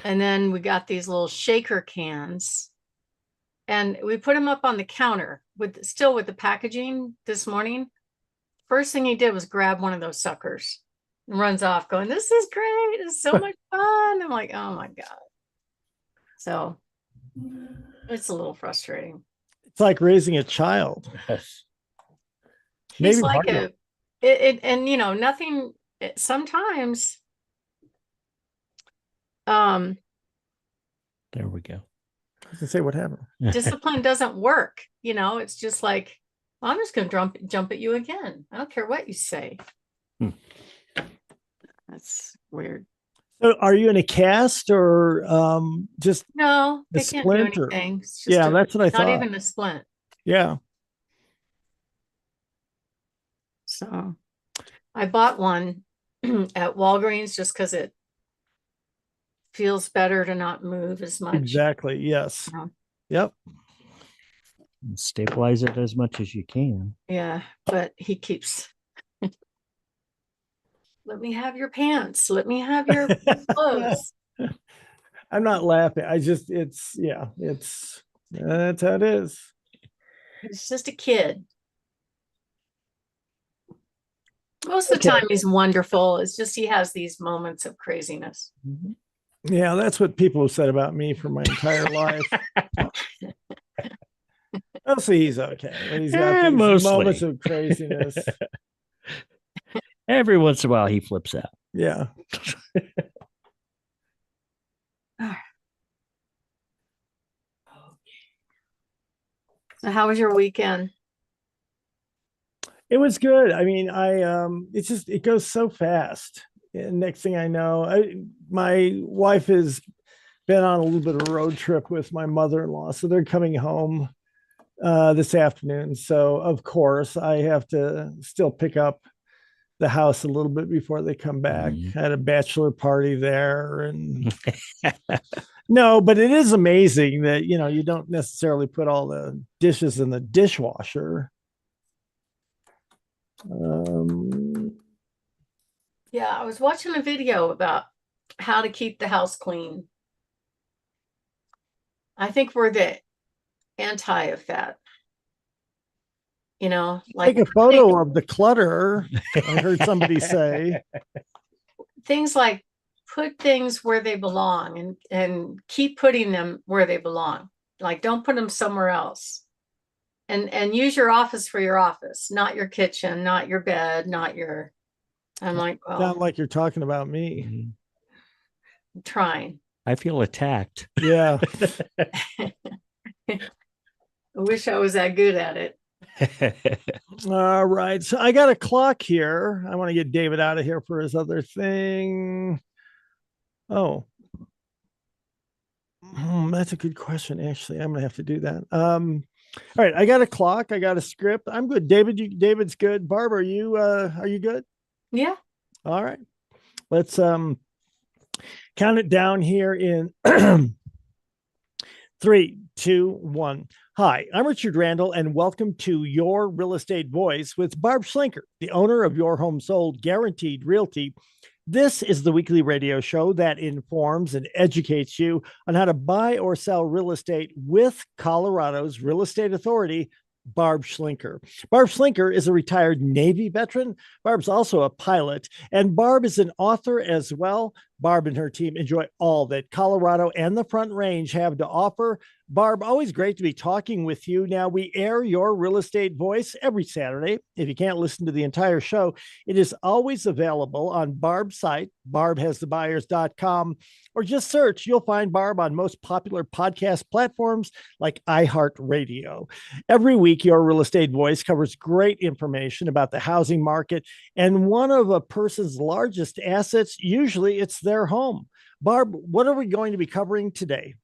And then we got these little shaker cans and we put them up on the counter with the packaging this morning. First thing he did was grab one of those suckers and runs off going, "This is great. It's so much fun." I'm like, oh my God. So it's a little frustrating. It's like raising a child. He's Maybe like harder. and nothing sometimes um There we go. I was gonna say what happened. discipline doesn't work. It's just like, well, I'm just gonna jump at you again. I don't care what you say. Hmm. That's weird. So are you in a cast or just No, a they can't do splint or anything. It's just yeah, that's what I not thought. even a splint. Yeah. So I bought one at Walgreens just because it feels better to not move as much. Exactly. Yes. Yeah. Yep. Stabilize it as much as you can. Yeah, but he keeps, let me have your pants. Let me have your clothes. I'm not laughing. That's how it is. He's just a kid. Most of the Okay. time he's wonderful. It's just he has these moments of craziness. Mhm. Yeah, that's what people have said about me for my entire life. Mostly he's okay, but he's got these Mostly. moments of craziness. Every once in a while, he flips out. Yeah. So how was your weekend? It was good. I mean, it goes so fast. And next thing I know, my wife has been on a little bit of a road trip with my mother-in-law, so they're coming home this afternoon. So of course, I have to still pick up the house a little bit before they come back. I had a bachelor party there, and no, but it is amazing that you don't necessarily put all the dishes in the dishwasher. Um, Yeah, I was watching a video about how to keep the house clean. I think we're the anti of that. Like Take a photo of the clutter. I heard somebody say. things like put things where they belong and keep putting them where they belong. Like don't put them somewhere else. And use your office for your office, not your kitchen, not your bed, not your. I'm like, well, Sound like you're talking about me. I'm trying. I feel attacked. Yeah. I wish I was that good at it. All right. So I got a clock here. I want to get David out of here for his other thing. Oh, that's a good question. Actually, I'm gonna have to do that. All right. I got a clock. I got a script. I'm good. David's good. Barb, are you good? Yeah. All right. Let's count it down here in 3, 2, 1. Hi, I'm Richard Randall, and welcome to Your Real Estate Voice with Barb Schlinker, the owner of Your Home Sold Guaranteed Realty. This is the weekly radio show that informs and educates you on how to buy or sell real estate with Colorado's Real Estate Authority, Barb Schlinker. Barb Schlinker is a retired Navy veteran. Barb's also a pilot, and Barb is an author as well. Barb and her team enjoy all that Colorado and the Front Range have to offer. Barb, always great to be talking with you. Now, we air Your Real Estate Voice every Saturday. If you can't listen to the entire show, it is always available on Barb's site, barbhasthebuyers.com, or just search. You'll find Barb on most popular podcast platforms like iHeartRadio. Every week, Your Real Estate Voice covers great information about the housing market and one of a person's largest assets. Usually it's their home. Barb, what are we going to be covering today?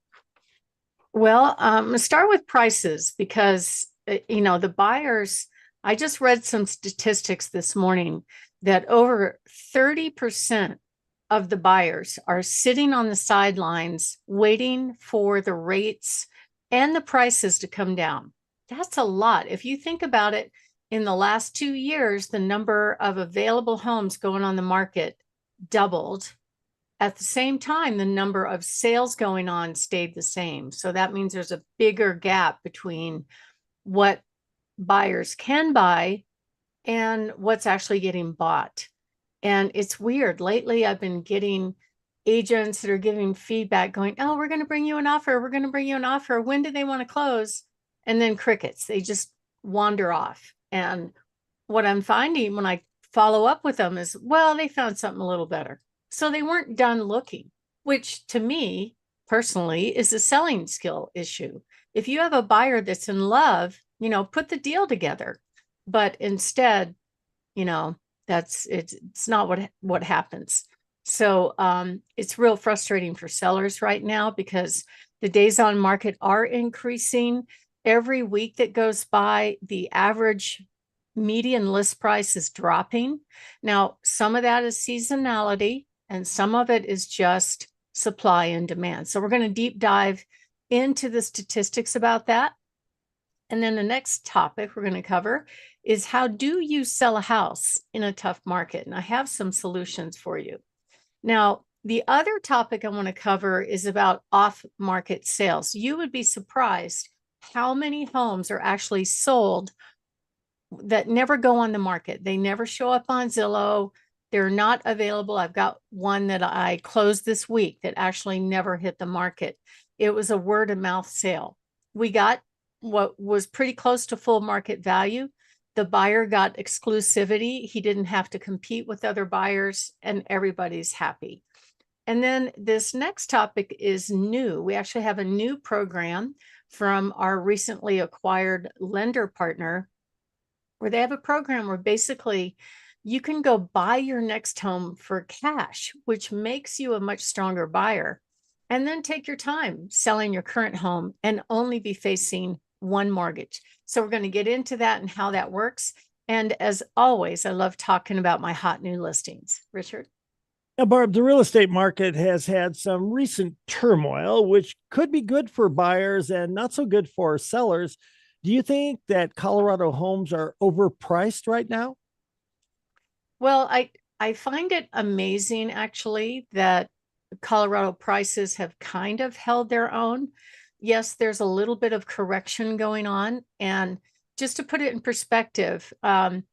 Well, start with prices because, the buyers, I just read some statistics this morning that over 30% of the buyers are sitting on the sidelines waiting for the rates and the prices to come down. That's a lot. If you think about it, in the last 2 years, the number of available homes going on the market doubled. at the same time, the number of sales going on stayed the same. So that means there's a bigger gap between what buyers can buy and what's actually getting bought. And it's weird. Lately, I've been getting agents that are giving feedback going, oh, we're going to bring you an offer. We're going to bring you an offer. When do they want to close? And then crickets, they just wander off. And what I'm finding when I follow up with them is, well, they found something a little better. So they weren't done looking, which to me personally is a selling skill issue. If you have a buyer that's in love, put the deal together. But instead, it's not what happens. So it's real frustrating for sellers right now because the days on market are increasing. Every week that goes by, the average median list price is dropping. Now, some of that is seasonality and some of it is just supply and demand. So we're going to deep dive into the statistics about that. And then the next topic we're going to cover is how do you sell a house in a tough market? And I have some solutions for you. Now, the other topic I want to cover is about off-market sales. You would be surprised how many homes are actually sold that never go on the market. They never show up on Zillow. They're not available. I've got one that I closed this week that actually never hit the market. It was a word of mouth sale. We got what was pretty close to full market value. The buyer got exclusivity. He didn't have to compete with other buyers and everybody's happy. And then this next topic is new. We actually have a new program from our recently acquired lender partner where they have a program where basically you can go buy your next home for cash, which makes you a much stronger buyer, and then take your time selling your current home and only be facing one mortgage. So we're going to get into that and how that works. And as always, I love talking about my hot new listings. Richard? Now, Barb, the real estate market has had some recent turmoil, which could be good for buyers and not so good for sellers. Do you think that Colorado homes are overpriced right now? Well, I find it amazing, actually, that Colorado prices have kind of held their own. Yes, there's a little bit of correction going on. And just to put it in perspective, on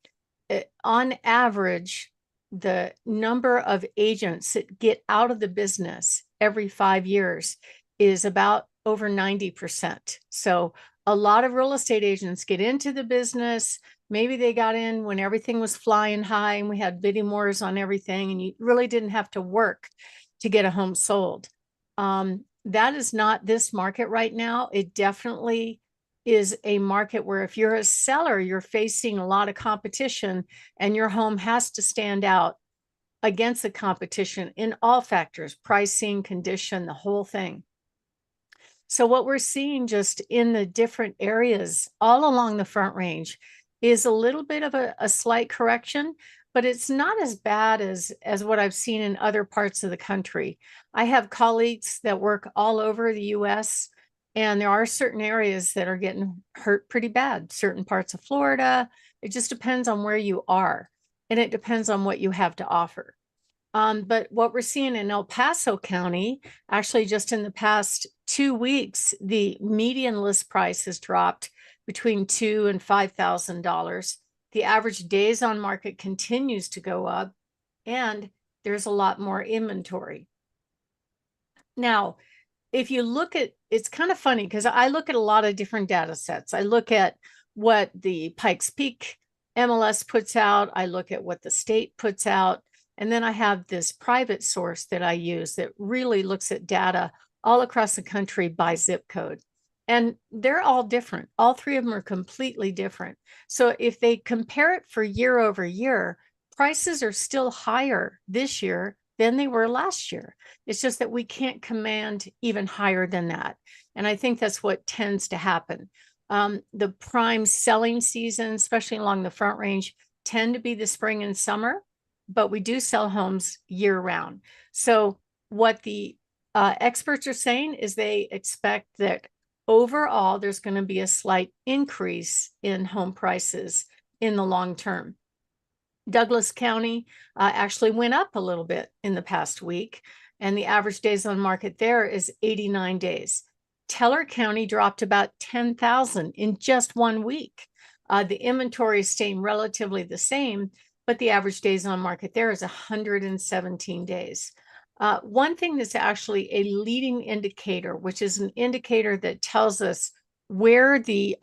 average, the number of agents that get out of the business every 5 years is about over 90%. So a lot of real estate agents get into the business. Maybe they got in when everything was flying high and we had bidding wars on everything and you really didn't have to work to get a home sold. That is not this market right now. It definitely is a market where if you're a seller, you're facing a lot of competition and your home has to stand out against the competition in all factors, pricing, condition, the whole thing. So what we're seeing just in the different areas all along the Front Range is a little bit of a slight correction, but it's not as bad as what I've seen in other parts of the country. I have colleagues that work all over the US, and there are certain areas that are getting hurt pretty bad, certain parts of Florida. It just depends on where you are, and it depends on what you have to offer. But what we're seeing in El Paso County, actually just in the past 2 weeks, the median list price has dropped between $2,000 and $5,000. The average days on market continues to go up, and there's a lot more inventory. Now, if you look at, it's kind of funny because I look at a lot of different data sets. I look at what the Pikes Peak MLS puts out. I look at what the state puts out. And then I have this private source that I use that really looks at data all across the country by zip code. And they're all different. All three of them are completely different. So if they compare it for year over year, prices are still higher this year than they were last year. It's just that we can't command even higher than that. And I think that's what tends to happen. The prime selling season, especially along the Front Range, tend to be the spring and summer, but we do sell homes year round. So what the experts are saying is they expect that overall, there's going to be a slight increase in home prices in the long term. Douglas County actually went up a little bit in the past week. and the average days on market there is 89 days. Teller County dropped about 10,000 in just 1 week. The inventory is staying relatively the same, but the average days on market there is 117 days. One thing that's actually a leading indicator, which is an indicator that tells us where the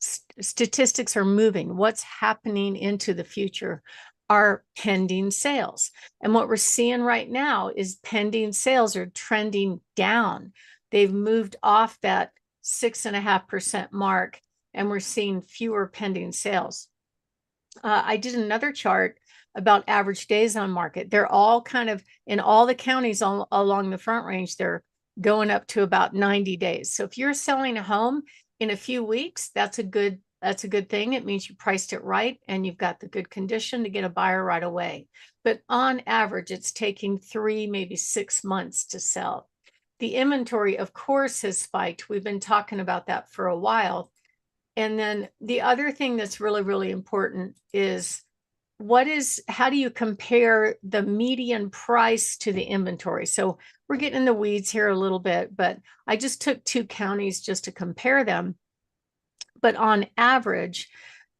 statistics are moving, what's happening into the future, are pending sales. And what we're seeing right now is pending sales are trending down. They've moved off that 6.5% mark, and we're seeing fewer pending sales. I did another chart about average days on market. They're all kind of in all the counties along the Front Range, they're going up to about 90 days. So if you're selling a home in a few weeks, that's a good thing. It means you priced it right and you've got the good condition to get a buyer right away. But on average, it's taking 3, maybe 6 months to sell. The inventory, of course, has spiked. We've been talking about that for a while. And then the other thing that's really, really important is how do you compare the median price to the inventory? So we're getting in the weeds here a little bit, but I just took 2 counties just to compare them. But on average,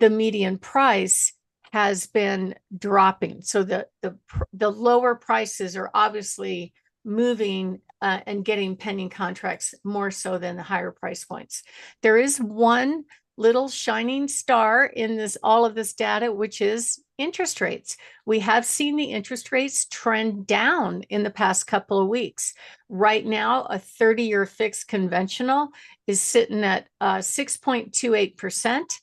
the median price has been dropping. So the lower prices are obviously moving and getting pending contracts more so than the higher price points. There is one little shining star in all of this data, which is interest rates. We have seen the interest rates trend down in the past couple of weeks. Right now, a 30-year fixed conventional is sitting at 6.28%,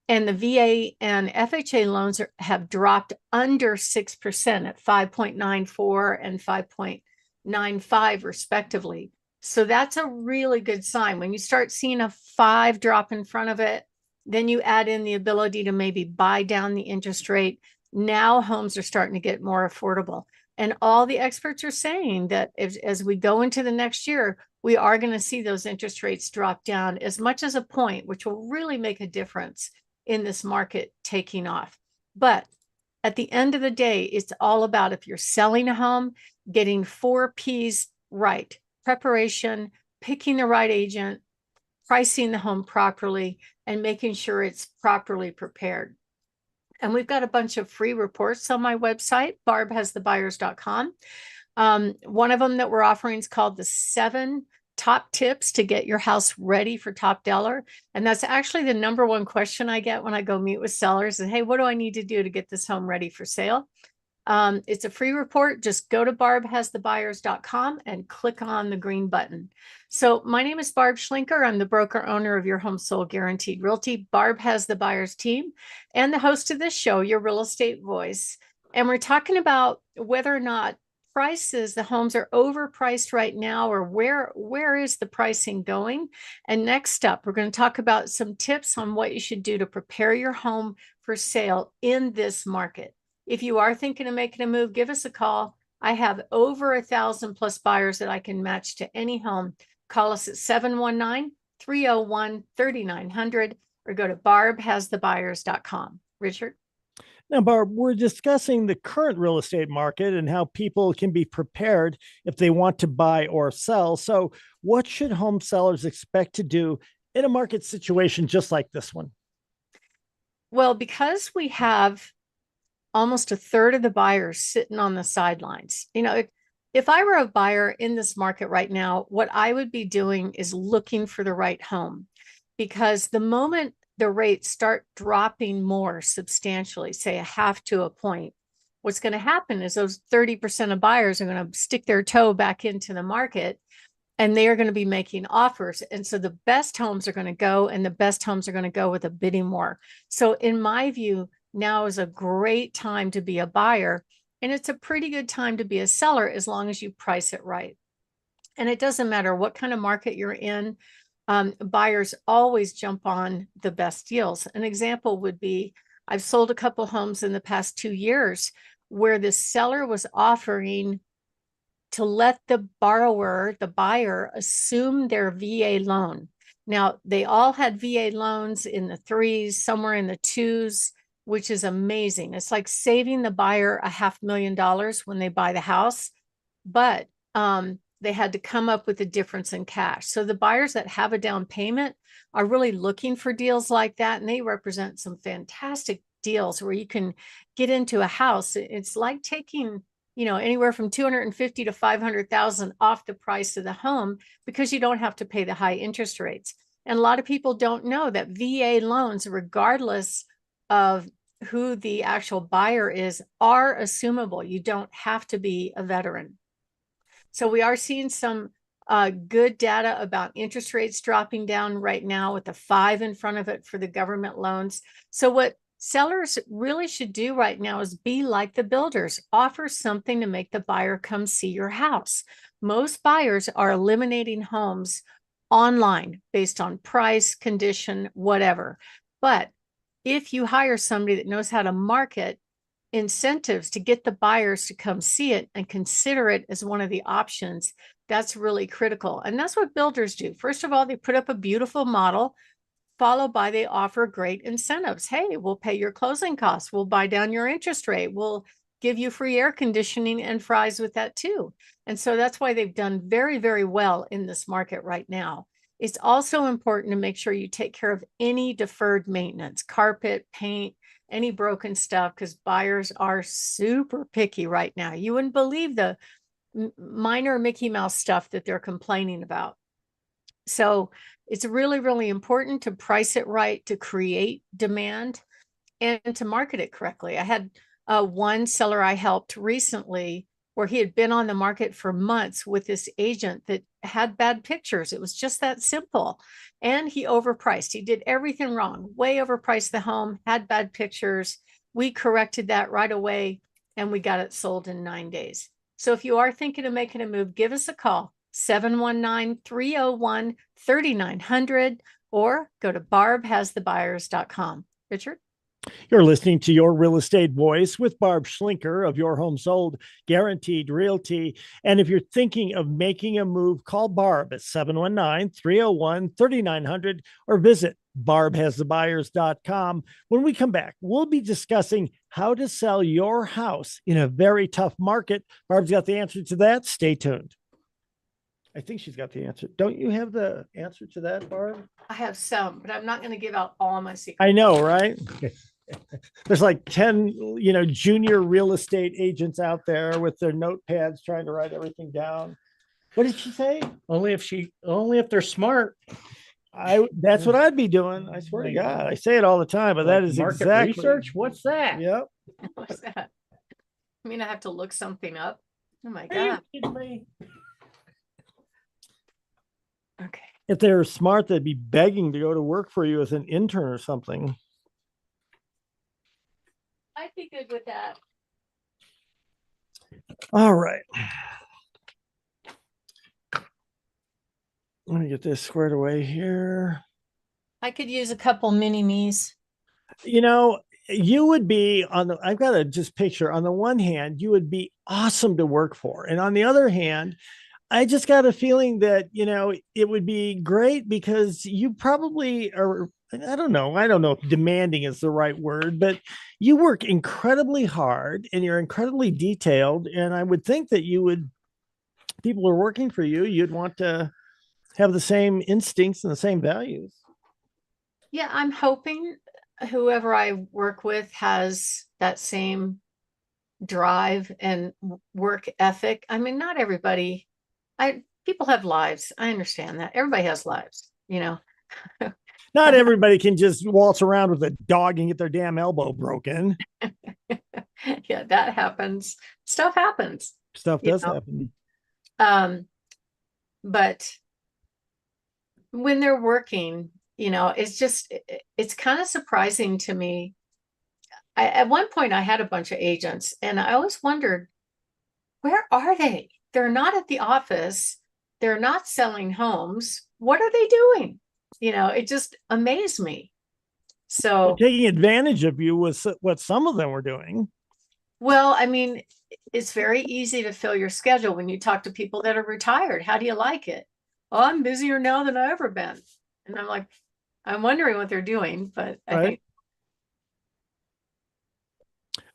and the VA and FHA loans have dropped under 6% at 5.94 and 5.95 respectively. So that's a really good sign. When you start seeing a 5 drop in front of it, then you add in the ability to maybe buy down the interest rate. Now homes are starting to get more affordable. And all the experts are saying that as we go into the next year, we are going to see those interest rates drop down as much as a point, which will really make a difference in this market taking off. But at the end of the day, it's all about, if you're selling a home, getting 4 P's right: preparation, picking the right agent, pricing the home properly, and making sure it's properly prepared. And we've got a bunch of free reports on my website, barbhasthebuyers.com. One of them that we're offering is called the 7 Top Tips to Get Your House Ready for Top Dollar. And that's actually the #1 question I get when I go meet with sellers is, hey, what do I need to do to get this home ready for sale? It's a free report. Just go to barbhasthebuyers.com and click on the green button. So my name is Barb Schlinker. I'm the broker owner of Your Home Sold Guaranteed Realty. Barb has the buyers team and the host of this show, Your Real Estate Voice. And we're talking about whether or not the homes are overpriced right now, or where is the pricing going? And next up, we're going to talk about some tips on what you should do to prepare your home for sale in this market. If you are thinking of making a move, give us a call. I have over 1,000 plus buyers that I can match to any home. Call us at 719-301-3900 or go to barbhasthebuyers.com. Richard? Now, Barb, we're discussing the current real estate market and how people can be prepared if they want to buy or sell. So what should home sellers expect to do in a market situation just like this one? Well, because we have almost 1/3 of the buyers sitting on the sidelines. If I were a buyer in this market right now, what I would be doing is looking for the right home, because the moment the rates start dropping more substantially, say 1/2 to a point, what's going to happen is those 30% of buyers are going to stick their toe back into the market, and they are going to be making offers. And so the best homes are going to go, and the best homes are going to go with a bidding war. So in my view, now is a great time to be a buyer, and it's a pretty good time to be a seller as long as you price it right. And it doesn't matter what kind of market you're in. Buyers always jump on the best deals. An example would be, I've sold a couple homes in the past 2 years where the seller was offering to let the buyer, assume their VA loan. Now, they all had VA loans in the 3s, somewhere in the 2s, which is amazing. It's like saving the buyer $500,000 when they buy the house. but they had to come up with the difference in cash. So the buyers that have a down payment are really looking for deals like that, and they represent some fantastic deals where you can get into a house. It's like taking, anywhere from 250 to 500,000 off the price of the home because you don't have to pay the high interest rates. And a lot of people don't know that VA loans, regardless of who the actual buyer is, are assumable. You don't have to be a veteran. So we are seeing some good data about interest rates dropping down right now with a 5 in front of it for the government loans. So what sellers really should do right now is be like the builders, offer something to make the buyer come see your house. Most buyers are eliminating homes online based on price, condition, whatever. But if you hire somebody that knows how to market, incentives to get the buyers to come see it and consider it as one of the options, that's really critical. And that's what builders do. First of all, they put up a beautiful model, followed by they offer great incentives. Hey, we'll pay your closing costs. We'll buy down your interest rate. We'll give you free air conditioning and fries with that too. And so that's why they've done very, very well in this market right now. It's also important to make sure you take care of any deferred maintenance, carpet, paint, any broken stuff, because buyers are super picky right now. You wouldn't believe the minor Mickey Mouse stuff that they're complaining about. So it's really, really important to price it right, to create demand, and to market it correctly. I had one seller I helped recently where he had been on the market for months with this agent that had bad pictures. It was just that simple. And he overpriced. He did everything wrong, way overpriced the home, had bad pictures. We corrected that right away and we got it sold in 9 days. So if you are thinking of making a move, give us a call, 719-301-3900, or go to barbhasthebuyers.com. Richard? You're listening to Your Real Estate Voice with Barb Schlinker of Your Home Sold Guaranteed Realty. And if you're thinking of making a move, call Barb at 719-301-3900 or visit barbhasthebuyers.com. When we come back, we'll be discussing how to sell your house in a very tough market. Barb's got the answer to that. Stay tuned. I think she's got the answer. Don't you have the answer to that, Barb? I have some, but I'm not going to give out all my secrets. I know, right? There's like 10, junior real estate agents out there with their notepads trying to write everything down. What did she say? Only if they're smart. That's what I'd be doing. I swear to God. I say it all the time, but that is Market exactly research. What's that? Yep. What's that? I mean, I have to look something up. Oh my Are you God. kidding me? Okay. If they're smart, they'd be begging to go to work for you as an intern or something. I'd be good with that. All right. Let me get this squared away here. I could use a couple mini me's. You would be I've got to just picture on the one hand, you would be awesome to work for. And on the other hand, I just got a feeling that, it would be great because you probably are, I don't know if demanding is the right word, but you work incredibly hard and you're incredibly detailed. And I would think that people are working for you, you'd want to have the same instincts and the same values. Yeah, I'm hoping whoever I work with has that same drive and work ethic. I mean, not everybody, people have lives. I understand that. Everybody has lives, Not everybody can just waltz around with a dog and get their damn elbow broken. Yeah, that happens. Stuff happens. Stuff does happen. But when they're working, it's kind of surprising to me. At one point I had a bunch of agents and I always wondered, where are they? They're not at the office. They're not selling homes. What are they doing? It just amazed me. So taking advantage of you was what some of them were doing. Well, I mean, it's very easy to fill your schedule when you talk to people that are retired. How do you like it? Oh, I'm busier now than I've ever been. And I'm like, I'm wondering what they're doing, but I think.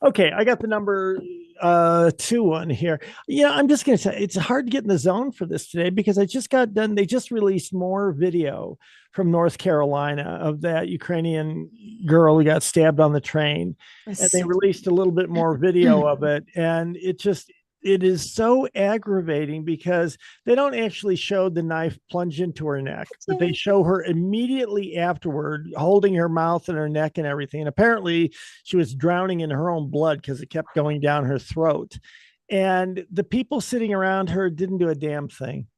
Okay, I got the number. 2-1 here. Yeah, I'm just going to say it's hard to get in the zone for this today because I just got done. They just released more video from North Carolina of that Ukrainian girl who got stabbed on the train. And they released a little bit more video of it. And it is so aggravating because they don't actually show the knife plunge into her neck, but they show her immediately afterward holding her mouth and her neck and everything. And apparently she was drowning in her own blood because it kept going down her throat. And the people sitting around her didn't do a damn thing.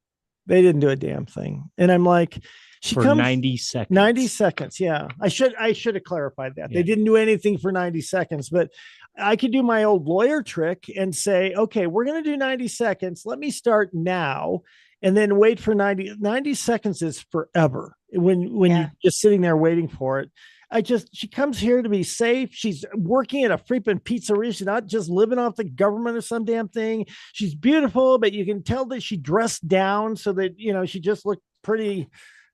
They didn't do a damn thing. And I'm like, for 90 seconds. 90 seconds. Yeah. I should have clarified that. They didn't do anything for 90 seconds, but I could do my old lawyer trick and say, okay, we're going to do 90 seconds. Let me start now and then wait for 90 seconds is forever when you're just sitting there waiting for it. She comes here to be safe. She's working at a freaking pizzeria. She's not just living off the government or some damn thing. She's beautiful, but you can tell that she dressed down so that, she just looked pretty.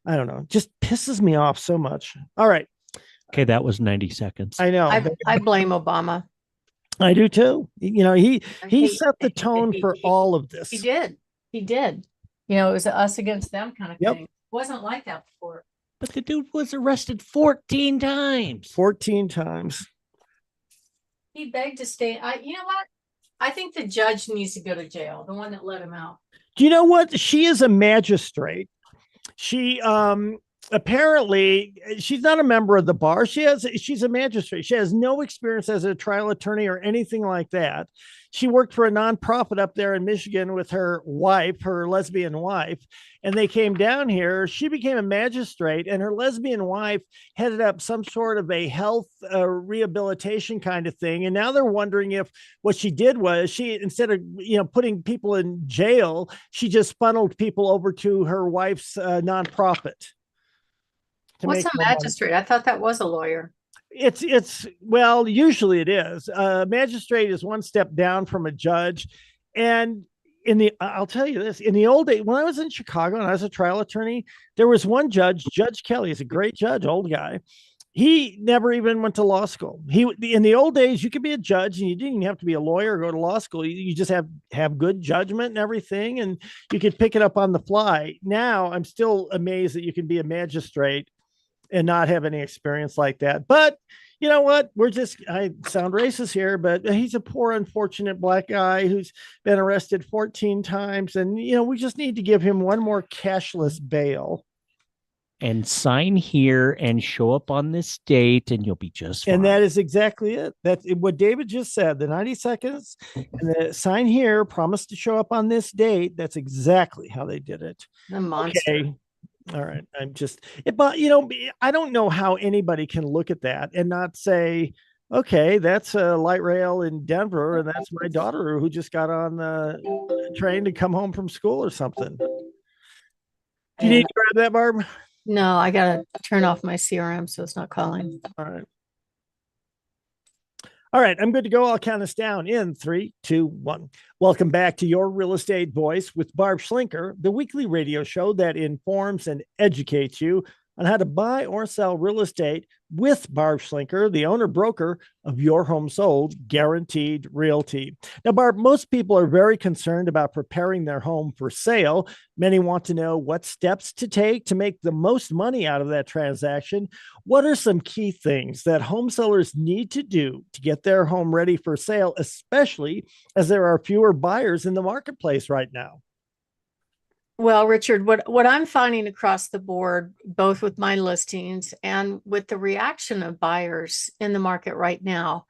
I don't know. Just pisses me off so much. All right. Okay. That was 90 seconds. I know. I blame Obama. I do too. He set the tone for all of this. He did. It was us against them kind of thing. It wasn't like that before. But the dude was arrested 14 times. 14 times. He begged to stay. You know what? I think the judge needs to go to jail, the one that let him out. Do you know what? She is a magistrate. She apparently she's not a member of the bar. She's a magistrate. She has no experience as a trial attorney or anything like that. She worked for a nonprofit up there in Michigan with her wife, her lesbian wife, and they came down here. She became a magistrate, and her lesbian wife headed up some sort of a health rehabilitation kind of thing. And now they're wondering if what she did was she, instead of putting people in jail, she just funneled people over to her wife's nonprofit. What's a magistrate? I thought that was a lawyer. Well, usually it is. A magistrate is one step down from a judge. And I'll tell you this, in the old days, when I was in Chicago and I was a trial attorney, there was one judge, Judge Kelly. He's a great judge, old guy. He never even went to law school. In the old days, you could be a judge and you didn't even have to be a lawyer or go to law school. You just have good judgment and everything, and you could pick it up on the fly. Now, I'm still amazed that you can be a magistrate and not have any experience like that. But you know what? I sound racist here, but he's a poor, unfortunate black guy who's been arrested 14 times. And, we just need to give him one more cashless bail. And sign here and show up on this date and you'll be just fine. And that is exactly it. That's what David just said, the 90 seconds and the sign here, promise to show up on this date. That's exactly how they did it. The monster. Okay. All right. But I don't know how anybody can look at that and not say, okay, that's a light rail in Denver. And that's my daughter who just got on the train to come home from school or something. Do you need to grab that, Barb? No, I got to turn off my CRM so it's not calling. All right. All right, I'm good to go. I'll count us down in 3, 2, 1. Welcome back to Your Real Estate Voice with Barb Schlinker, the weekly radio show that informs and educates you on how to buy or sell real estate with Barb Schlinker, the owner broker of Your Home Sold Guaranteed Realty. Now, Barb, most people are very concerned about preparing their home for sale. Many want to know what steps to take to make the most money out of that transaction. What are some key things that home sellers need to do to get their home ready for sale, especially as there are fewer buyers in the marketplace right now? Well, Richard, what I'm finding across the board, both with my listings and with the reaction of buyers in the market right now,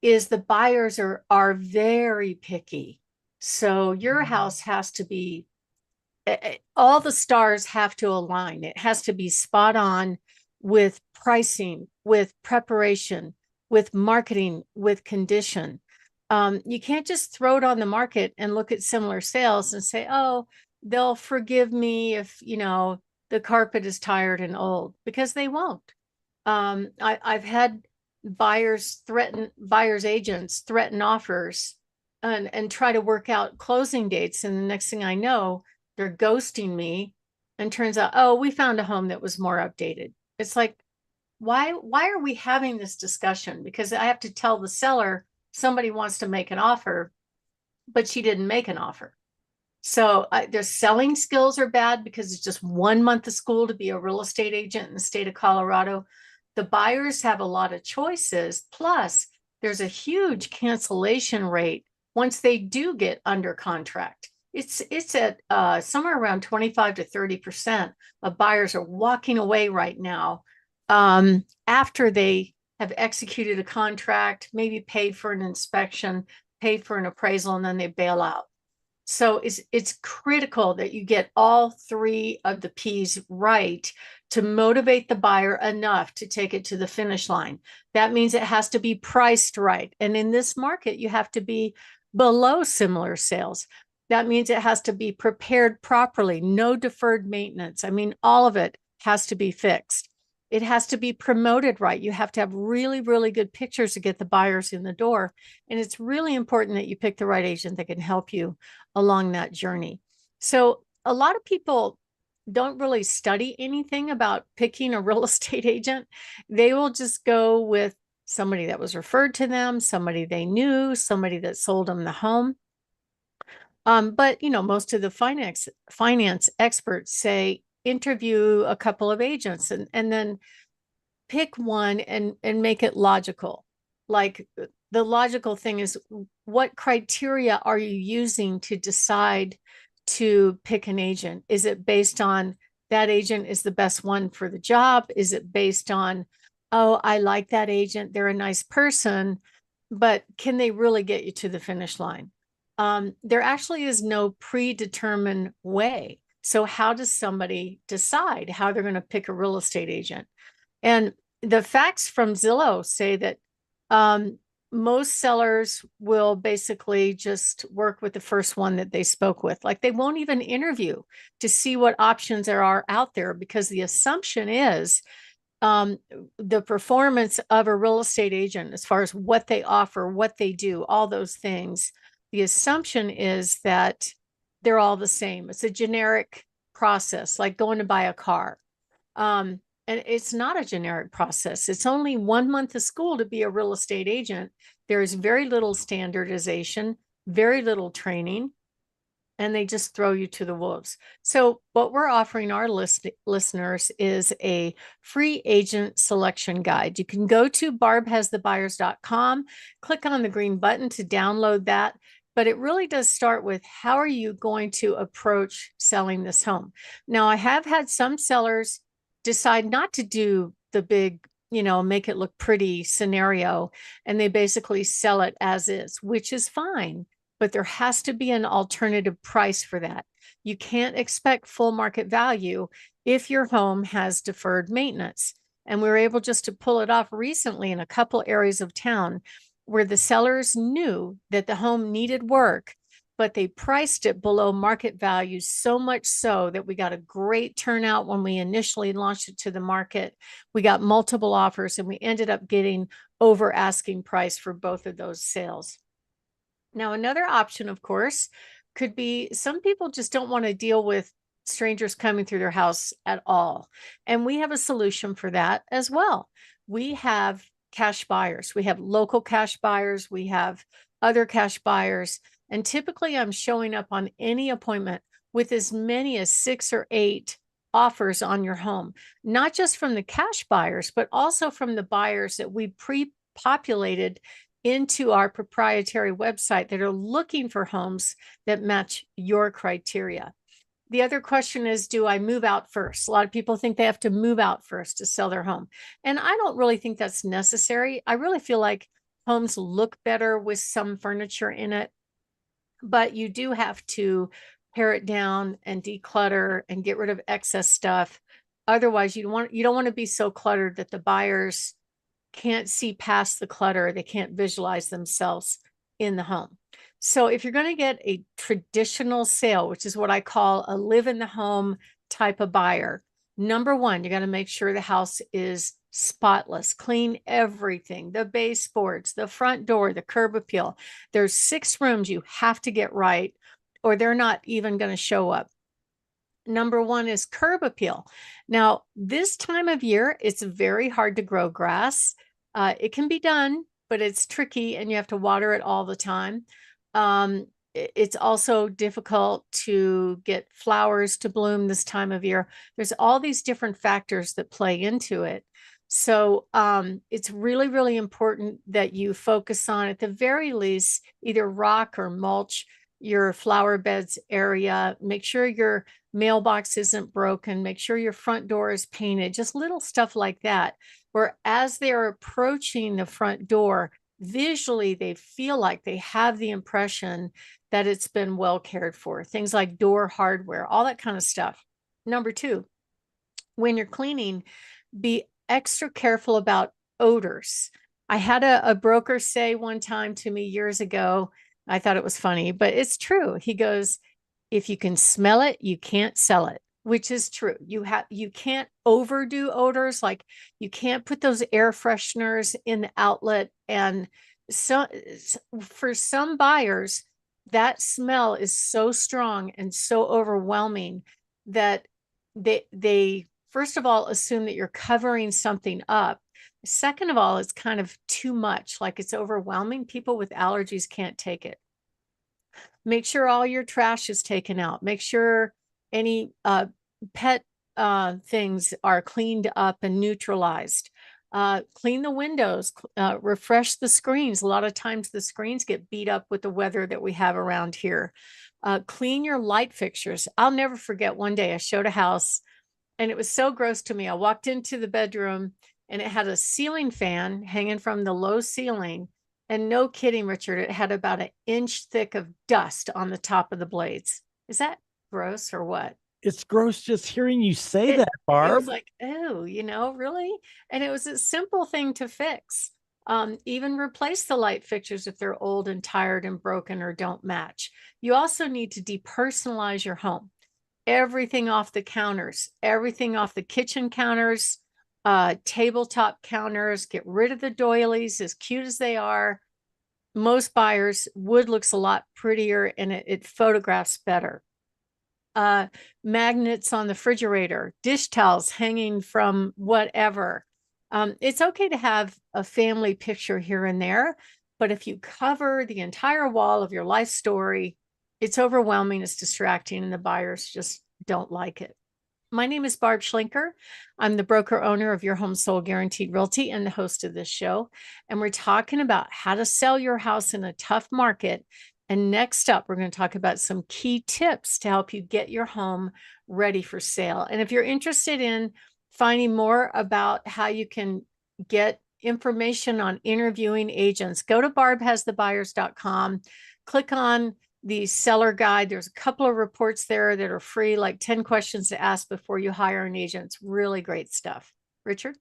is the buyers are very picky. So your house has to be, all the stars have to align. It has to be spot on with pricing, with preparation, with marketing, with condition. You can't just throw it on the market and look at similar sales and say, oh, they'll forgive me if, the carpet is tired and old, because they won't. I've had buyers agents threaten offers and try to work out closing dates. And the next thing I know, they're ghosting me, and turns out, oh, we found a home that was more updated. It's like, why are we having this discussion? Because I have to tell the seller, somebody wants to make an offer, but she didn't make an offer. So their selling skills are bad because it's just 1 month of school to be a real estate agent in the state of Colorado. The buyers have a lot of choices. Plus, there's a huge cancellation rate once they do get under contract. It's at somewhere around 25 to 30% of buyers are walking away right now after they have executed a contract, maybe paid for an inspection, paid for an appraisal, and then they bail out. So it's critical that you get all three of the P's right to motivate the buyer enough to take it to the finish line. That means it has to be priced right. And in this market, you have to be below similar sales. That means it has to be prepared properly, no deferred maintenance. I mean, all of it has to be fixed. It has to be promoted right. You have to have really, really good pictures to get the buyers in the door. And it's really important that you pick the right agent that can help you along that journey. So a lot of people don't really study anything about picking a real estate agent. They will just go with somebody that was referred to them, somebody they knew, somebody that sold them the home. But most of the finance experts say interview a couple of agents and then pick one and make it logical. Like the logical thing is, what criteria are you using to decide to pick an agent? Is it based on that agent is the best one for the job? Is it based on, oh, I like that agent, they're a nice person, but can they really get you to the finish line? There actually is no predetermined way. So how does somebody decide how they're going to pick a real estate agent? And the facts from Zillow say that most sellers will basically just work with the first one that they spoke with. Like they won't even interview to see what options there are out there, because the assumption is the performance of a real estate agent, as far as what they offer, what they do, all those things. The assumption is that they're all the same. It's a generic process, like going to buy a car. And it's not a generic process. It's only 1 month of school to be a real estate agent. There is very little standardization, very little training, and they just throw you to the wolves. So what we're offering our listeners is a free agent selection guide. You can go to barbhasthebuyers.com, click on the green button to download that. But it really does start with, how are you going to approach selling this home? Now, I have had some sellers decide not to do the big, make it look pretty scenario, and they basically sell it as is, which is fine, but there has to be an alternative price for that. You can't expect full market value if your home has deferred maintenance. And we were able just to pull it off recently in a couple areas of town where the sellers knew that the home needed work, but they priced it below market value, so much so that we got a great turnout when we initially launched it to the market. We got multiple offers, and we ended up getting over asking price for both of those sales. Now, another option, of course, could be some people just don't want to deal with strangers coming through their house at all. And we have a solution for that as well. We have cash buyers. We have local cash buyers. We have other cash buyers. And typically I'm showing up on any appointment with as many as 6 or 8 offers on your home, not just from the cash buyers, but also from the buyers that we pre-populated into our proprietary website that are looking for homes that match your criteria. The other question is, do I move out first? A lot of people think they have to move out first to sell their home. And I don't really think that's necessary. I really feel like homes look better with some furniture in it, but you do have to pare it down and declutter and get rid of excess stuff. Otherwise, you don't want to be so cluttered that the buyers can't see past the clutter. They can't visualize themselves in the home. So if you're going to get a traditional sale, which is what I call a live in the home type of buyer, number one, you got to make sure the house is spotless, clean everything, the baseboards, the front door, the curb appeal. There's 6 rooms you have to get right, or they're not even going to show up. Number one is curb appeal. Now, this time of year, it's very hard to grow grass. It can be done, but it's tricky and you have to water it all the time. It's also difficult to get flowers to bloom this time of year. There's all these different factors that play into it. So it's really, really important that you focus on, at the very least, either rock or mulch your flower beds area. Make sure your mailbox isn't broken. Make sure your front door is painted, just little stuff like that, where as they're approaching the front door, visually they feel like they have the impression that it's been well cared for. Things like door hardware, all that kind of stuff. Number two, when you're cleaning, be extra careful about odors. I had a broker say one time to me years ago, I thought it was funny, but it's true. He goes, if you can smell it, you can't sell it, which is true. You can't overdo odors. Like you can't put those air fresheners in the outlet. And so for some buyers, that smell is so strong and so overwhelming that they first of all assume that you're covering something up. Second of all, it's kind of too much, like it's overwhelming. People with allergies can't take it. Make sure all your trash is taken out. Make sure any pet things are cleaned up and neutralized. Clean the windows, refresh the screens. A lot of times the screens get beat up with the weather that we have around here. Clean your light fixtures. I'll never forget one day I showed a house and it was so gross to me. I walked into the bedroom and it had a ceiling fan hanging from the low ceiling. And no kidding, Richard, it had about an inch thick of dust on the top of the blades. Is that gross or what? It's gross just hearing you say It, that, it Barb. was like, oh, really? And it was a simple thing to fix. Even replace the light fixtures if they're old and tired and broken or don't match. You also need to depersonalize your home. Everything off the counters, everything off the kitchen counters, tabletop counters, get rid of the doilies, as cute as they are. Most buyers, wood looks a lot prettier and it photographs better. Magnets on the refrigerator, dish towels hanging from whatever. It's okay to have a family picture here and there, but if you cover the entire wall of your life story, it's overwhelming, it's distracting, and the buyers just don't like it. My name is Barb Schlinker. I'm the broker owner of Your Home Sold Guaranteed Realty and the host of this show. And we're talking about how to sell your house in a tough market. And next up, we're going to talk about some key tips to help you get your home ready for sale. And if you're interested in finding more about how you can get information on interviewing agents, go to barbhasthebuyers.com, click on the seller guide. There's a couple of reports there that are free, like 10 questions to ask before you hire an agent. It's really great stuff. Richard?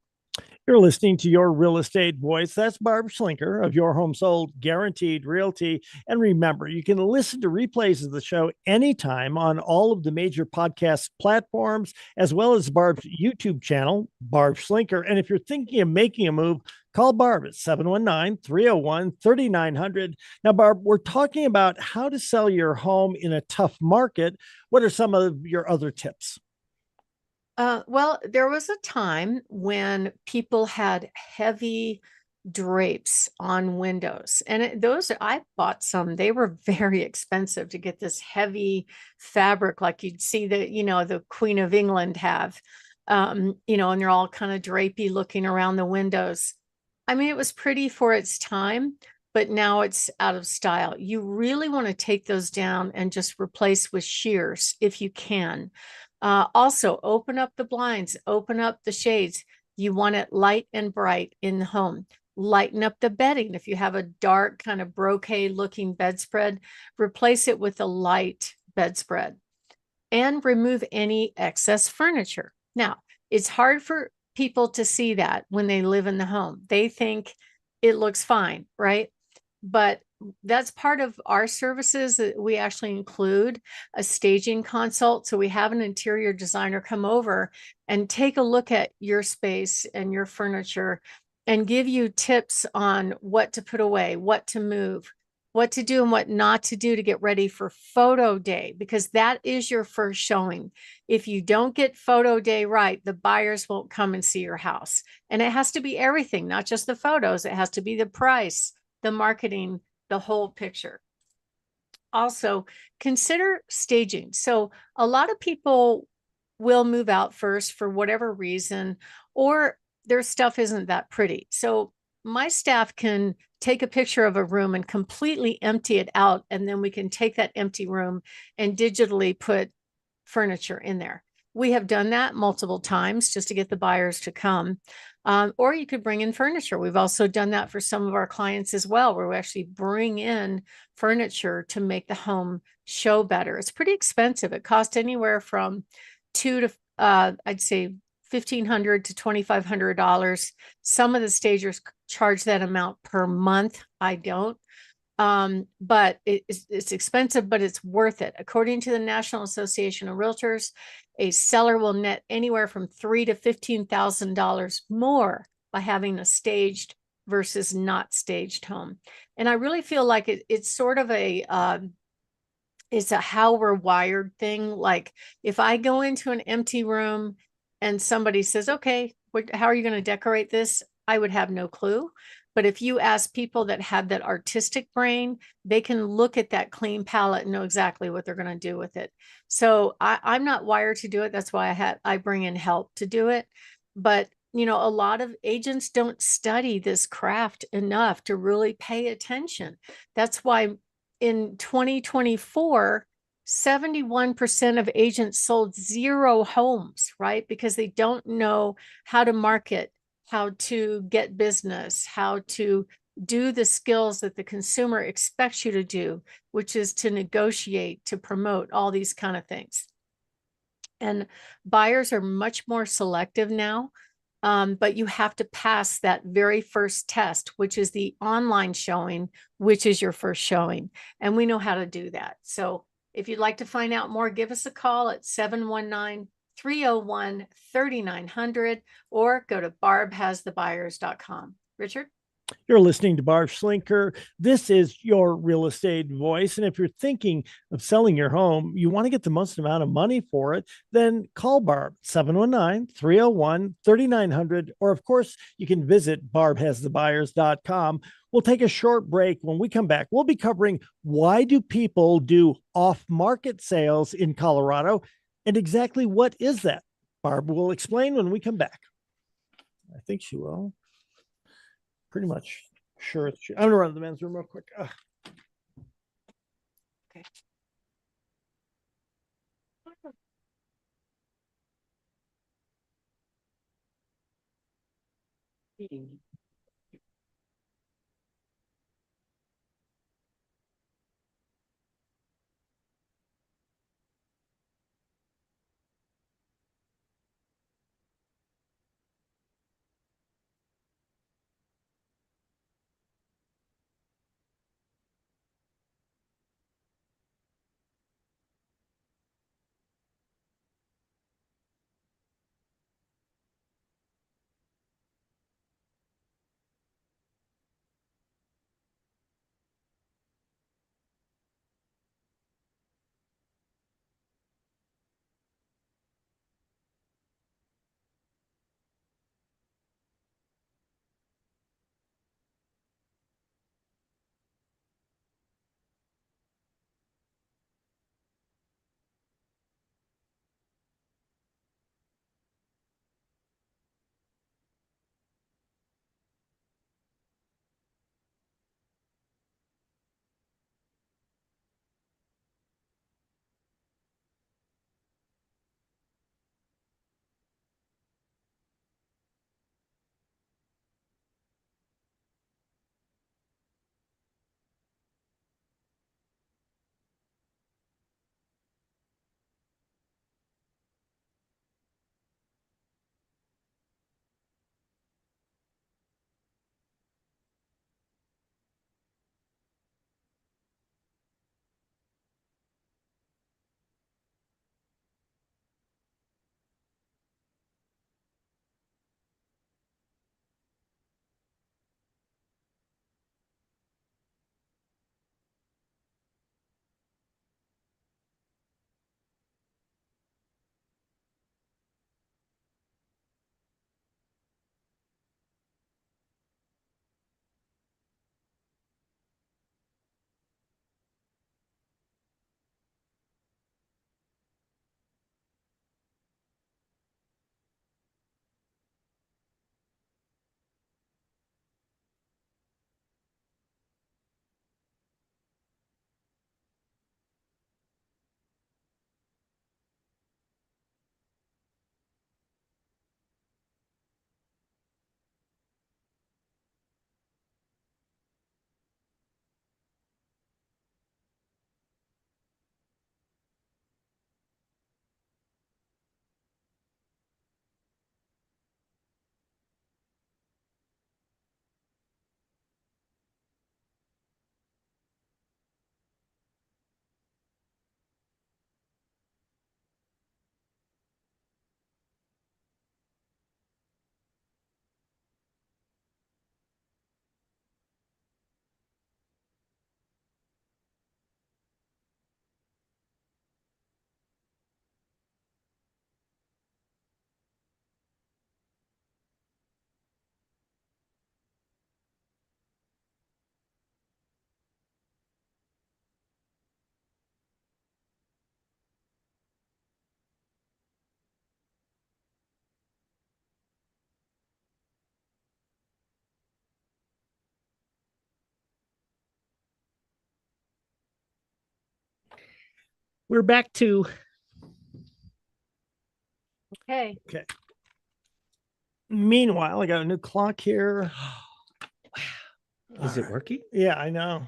You're listening to Your Real Estate Voice. That's Barb Schlinker of Your Home Sold Guaranteed Realty. And remember, you can listen to replays of the show anytime on all of the major podcast platforms, as well as Barb's YouTube channel, Barb Schlinker. And if you're thinking of making a move, call Barb at 719-301-3900. Now, Barb, we're talking about how to sell your home in a tough market. What are some of your other tips? Well, there was a time when people had heavy drapes on windows, and those I bought some. They were very expensive to get this heavy fabric, like you'd see the Queen of England have, and they're all kind of drapey looking around the windows. I mean, it was pretty for its time, but now it's out of style. You really want to take those down and just replace with shears if you can. Also, open up the blinds, open up the shades. You want it light and bright in the home. Lighten up the bedding. If you have a dark kind of brocade looking bedspread, replace it with a light bedspread and remove any excess furniture. Now, it's hard for people to see that when they live in the home. They think it looks fine, right? But that's part of our services that we actually include a staging consult. So we have an interior designer come over and take a look at your space and your furniture and give you tips on what to put away, what to move. what to do and what not to do to get ready for photo day, because that is your first showing. If you don't get photo day right, the buyers won't come and see your house. And it has to be everything, not just the photos. It has to be the price, the marketing, the whole picture. Also, consider staging. So, a lot of people will move out first for whatever reason, or their stuff isn't that pretty. So, my staff can take a picture of a room and completely empty it out. And then we can take that empty room and digitally put furniture in there. We have done that multiple times just to get the buyers to come. Or you could bring in furniture. We've also done that for some of our clients as well, where we actually bring in furniture to make the home show better. It's pretty expensive. It costs anywhere from I'd say $1,500 to $2,500. Some of the stagers charge that amount per month. I don't. But it's expensive, but it's worth it. According to the National Association of Realtors, a seller will net anywhere from $3,000 to $15,000 more by having a staged versus not staged home. And I really feel like it's sort of it's a how we're wired thing. Like if I go into an empty room and somebody says, okay, how are you going to decorate this? I would have no clue. But if you ask people that have that artistic brain, they can look at that clean palette and know exactly what they're going to do with it. So I'm not wired to do it. That's why I bring in help to do it. But a lot of agents don't study this craft enough to really pay attention. That's why in 2024, 71% of agents sold 0 homes, right? Because they don't know how to market, how to get business, how to do the skills that the consumer expects you to do, which is to negotiate, to promote, all these kind of things. And buyers are much more selective now. But you have to pass that very first test, which is the online showing, which is your first showing. And we know how to do that. So if you'd like to find out more, give us a call at 719-301-3900 or go to barbhasthebuyers.com. Richard? You're listening to Barb Schlinker. This is your real estate voice. And if you're thinking of selling your home, you want to get the most amount of money for it, then call Barb 719-301-3900. Or, of course, you can visit barbhasthebuyers.com. We'll take a short break. When we come back, we'll be covering why do people do off-market sales in Colorado and exactly what is that? Barb will explain when we come back. I think she will. Pretty much sure. I'm going to run to the men's room real quick. Okay. We're back to Okay. Okay. Meanwhile, I got a new clock here. Is it working? Yeah, I know.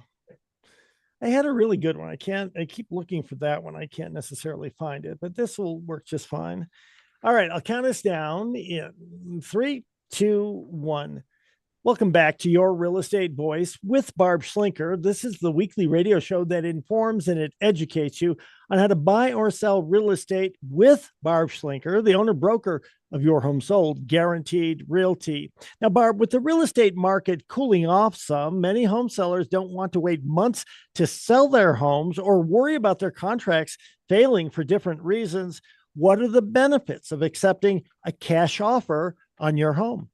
I had a really good one. I keep looking for that one. I can't necessarily find it, but this will work just fine. All right, I'll count us down in 3, 2, 1. Welcome back to Your Real Estate Voice with Barb Schlinker. This is the weekly radio show that informs and it educates you on how to buy or sell real estate with Barb Schlinker, the owner broker of Your Home Sold Guaranteed Realty. Now, Barb, with the real estate market cooling off some, many home sellers don't want to wait months to sell their homes or worry about their contracts failing for different reasons. What are the benefits of accepting a cash offer on your home?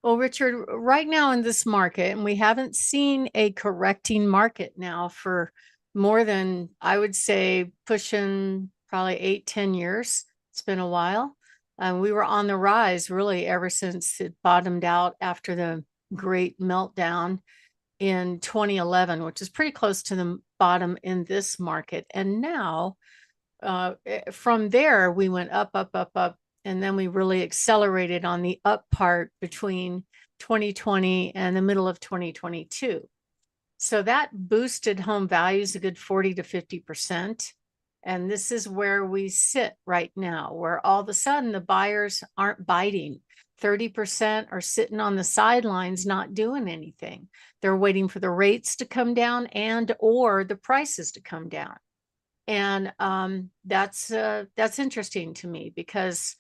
Well, Richard, right now in this market, and we haven't seen a correcting market now for more than, I would say, pushing probably 8, 10 years. It's been a while. We were on the rise really ever since it bottomed out after the great meltdown in 2011, which is pretty close to the bottom in this market. And now, from there, we went up, up, up, up, and then we really accelerated on the up part between 2020 and the middle of 2022. So that boosted home values a good 40 to 50%. And this is where we sit right now, where all of a sudden the buyers aren't biting. 30% are sitting on the sidelines, not doing anything. They're waiting for the rates to come down and or the prices to come down. And that's interesting to me because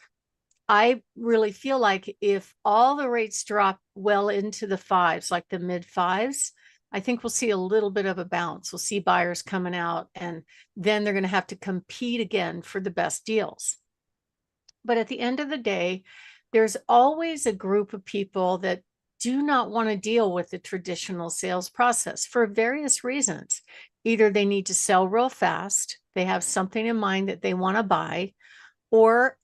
I really feel like if all the rates drop well into the fives, like the mid fives, I think we'll see a little bit of a bounce. We'll see buyers coming out, and then they're going to have to compete again for the best deals. But at the end of the day, there's always a group of people that do not want to deal with the traditional sales process for various reasons. Either they need to sell real fast, they have something in mind that they want to buy, or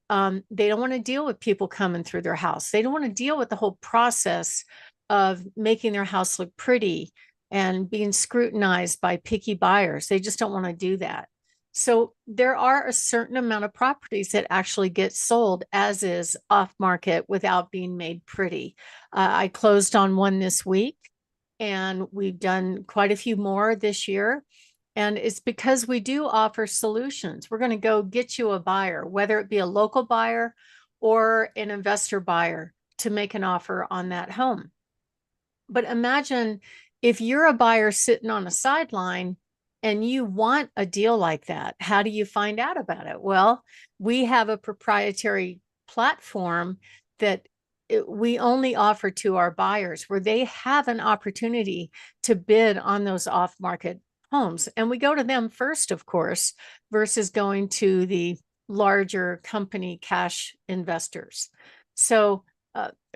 they don't want to deal with people coming through their house. They don't want to deal with the whole process of making their house look pretty and being scrutinized by picky buyers. They just don't want to do that. So there are a certain amount of properties that actually get sold as is off market without being made pretty. I closed on one this week, and we've done quite a few more this year. And it's because we do offer solutions. We're going to go get you a buyer, whether it be a local buyer or an investor buyer, to make an offer on that home. But imagine if you're a buyer sitting on a sideline and you want a deal like that. How do you find out about it? Well, we have a proprietary platform that we only offer to our buyers, where they have an opportunity to bid on those off-market homes. And we go to them first, of course, versus going to the larger company cash investors. So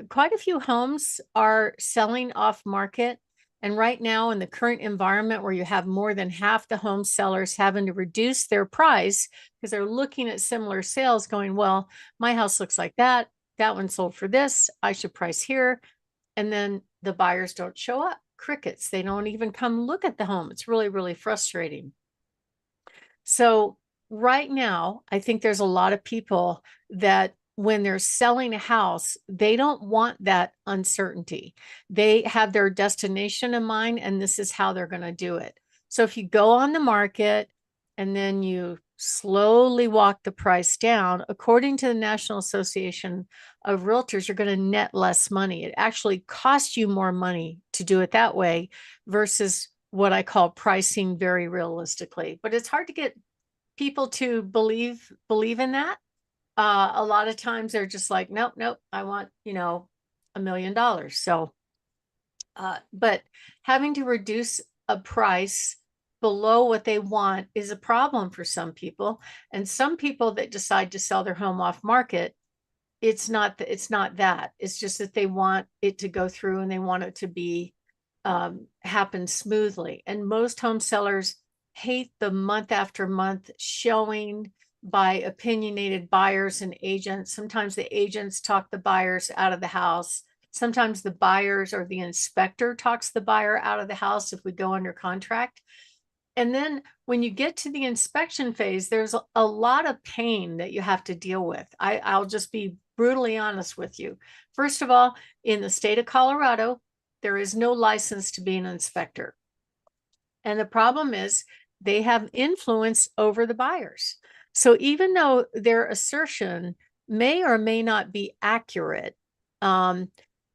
quite a few homes are selling off market. And right now, in the current environment where you have more than half the home sellers having to reduce their price because they're looking at similar sales going, well, my house looks like that. That one sold for this. I should price here. And then the buyers don't show up. Crickets. They don't even come look at the home. It's really, really frustrating. So right now, I think there's a lot of people that when they're selling a house, they don't want that uncertainty. They have their destination in mind, and this is how they're going to do it. So if you go on the market and then you slowly walk the price down, according to the National Association of Realtors, you're going to net less money. It actually costs you more money to do it that way versus what I call pricing very realistically. But it's hard to get people to believe in that. A lot of times they're just like, nope, I want, $1 million. So, but having to reduce a price below what they want is a problem for some people. And some people that decide to sell their home off market, it's not that. It's just that they want it to go through and they want it to be happen smoothly. And most home sellers hate the month after month showing by opinionated buyers and agents. Sometimes the agents talk the buyers out of the house. Sometimes the buyers or the inspector talks the buyer out of the house if we go under contract. And then when you get to the inspection phase, there's a lot of pain that you have to deal with. I'll just be brutally honest with you. First of all, in the state of Colorado, there is no license to be an inspector. And the problem is they have influence over the buyers. So even though their assertion may or may not be accurate,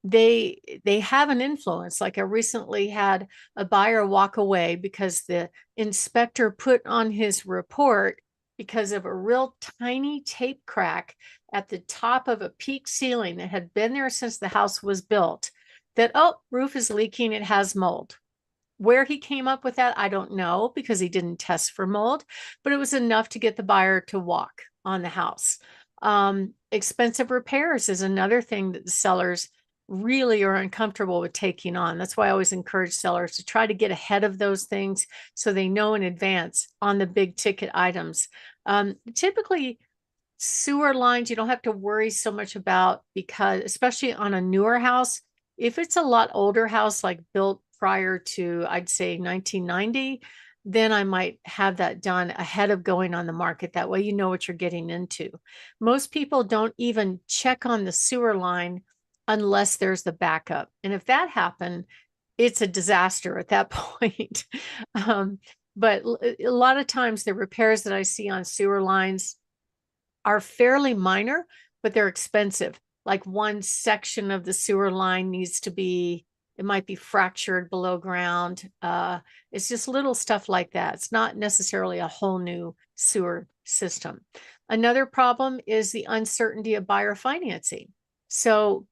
they have an influence. Like I recently had a buyer walk away because the inspector put on his report, because of a real tiny tape crack at the top of a peak ceiling that had been there since the house was built, that, oh, roof is leaking, it has mold. Where he came up with that, I don't know, because he didn't test for mold, but it was enough to get the buyer to walk on the house. Expensive repairs is another thing that the sellers really are uncomfortable with taking on. That's why I always encourage sellers to try to get ahead of those things so they know in advance on the big ticket items. Typically, sewer lines you don't have to worry so much about, because especially on a newer house, if it's a lot older house, like built prior to, I'd say 1990, then I might have that done ahead of going on the market. That way you know what you're getting into. Most people don't even check on the sewer line unless there's the backup. And if that happened, it's a disaster at that point. But a lot of times the repairs that I see on sewer lines are fairly minor, but they're expensive. Like one section of the sewer line needs to be, it might be fractured below ground. It's just little stuff like that. It's not necessarily a whole new sewer system. Another problem is the uncertainty of buyer financing. So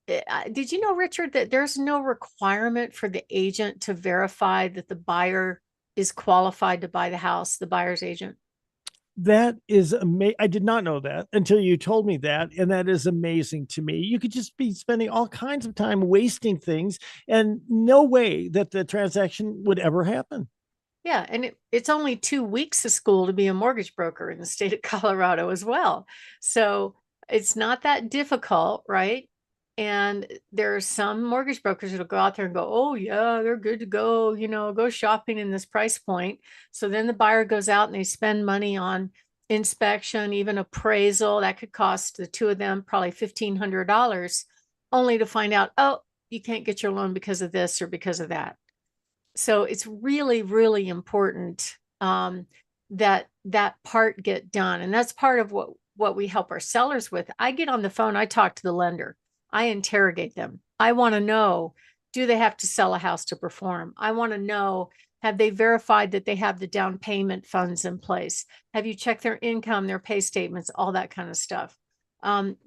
did you know, Richard, that there's no requirement for the agent to verify that the buyer is qualified to buy the house, the buyer's agent? That is amazing. I did not know that until you told me that. And that is amazing to me. You could just be spending all kinds of time wasting things and no way that the transaction would ever happen. Yeah, and it's only 2 weeks of school to be a mortgage broker in the state of Colorado as well. So it's not that difficult, right? And there are some mortgage brokers that'll go out there and go, oh, yeah, they're good to go, go shopping in this price point. So then the buyer goes out and they spend money on inspection, even appraisal. That could cost the two of them probably $1,500, only to find out, oh, you can't get your loan because of this or because of that. So it's really, really important that that part get done. And that's part of what we help our sellers with. I get on the phone, I talk to the lender, I interrogate them. I want to know, do they have to sell a house to perform? I want to know, have they verified that they have the down payment funds in place? Have you checked their income, their pay statements, all that kind of stuff?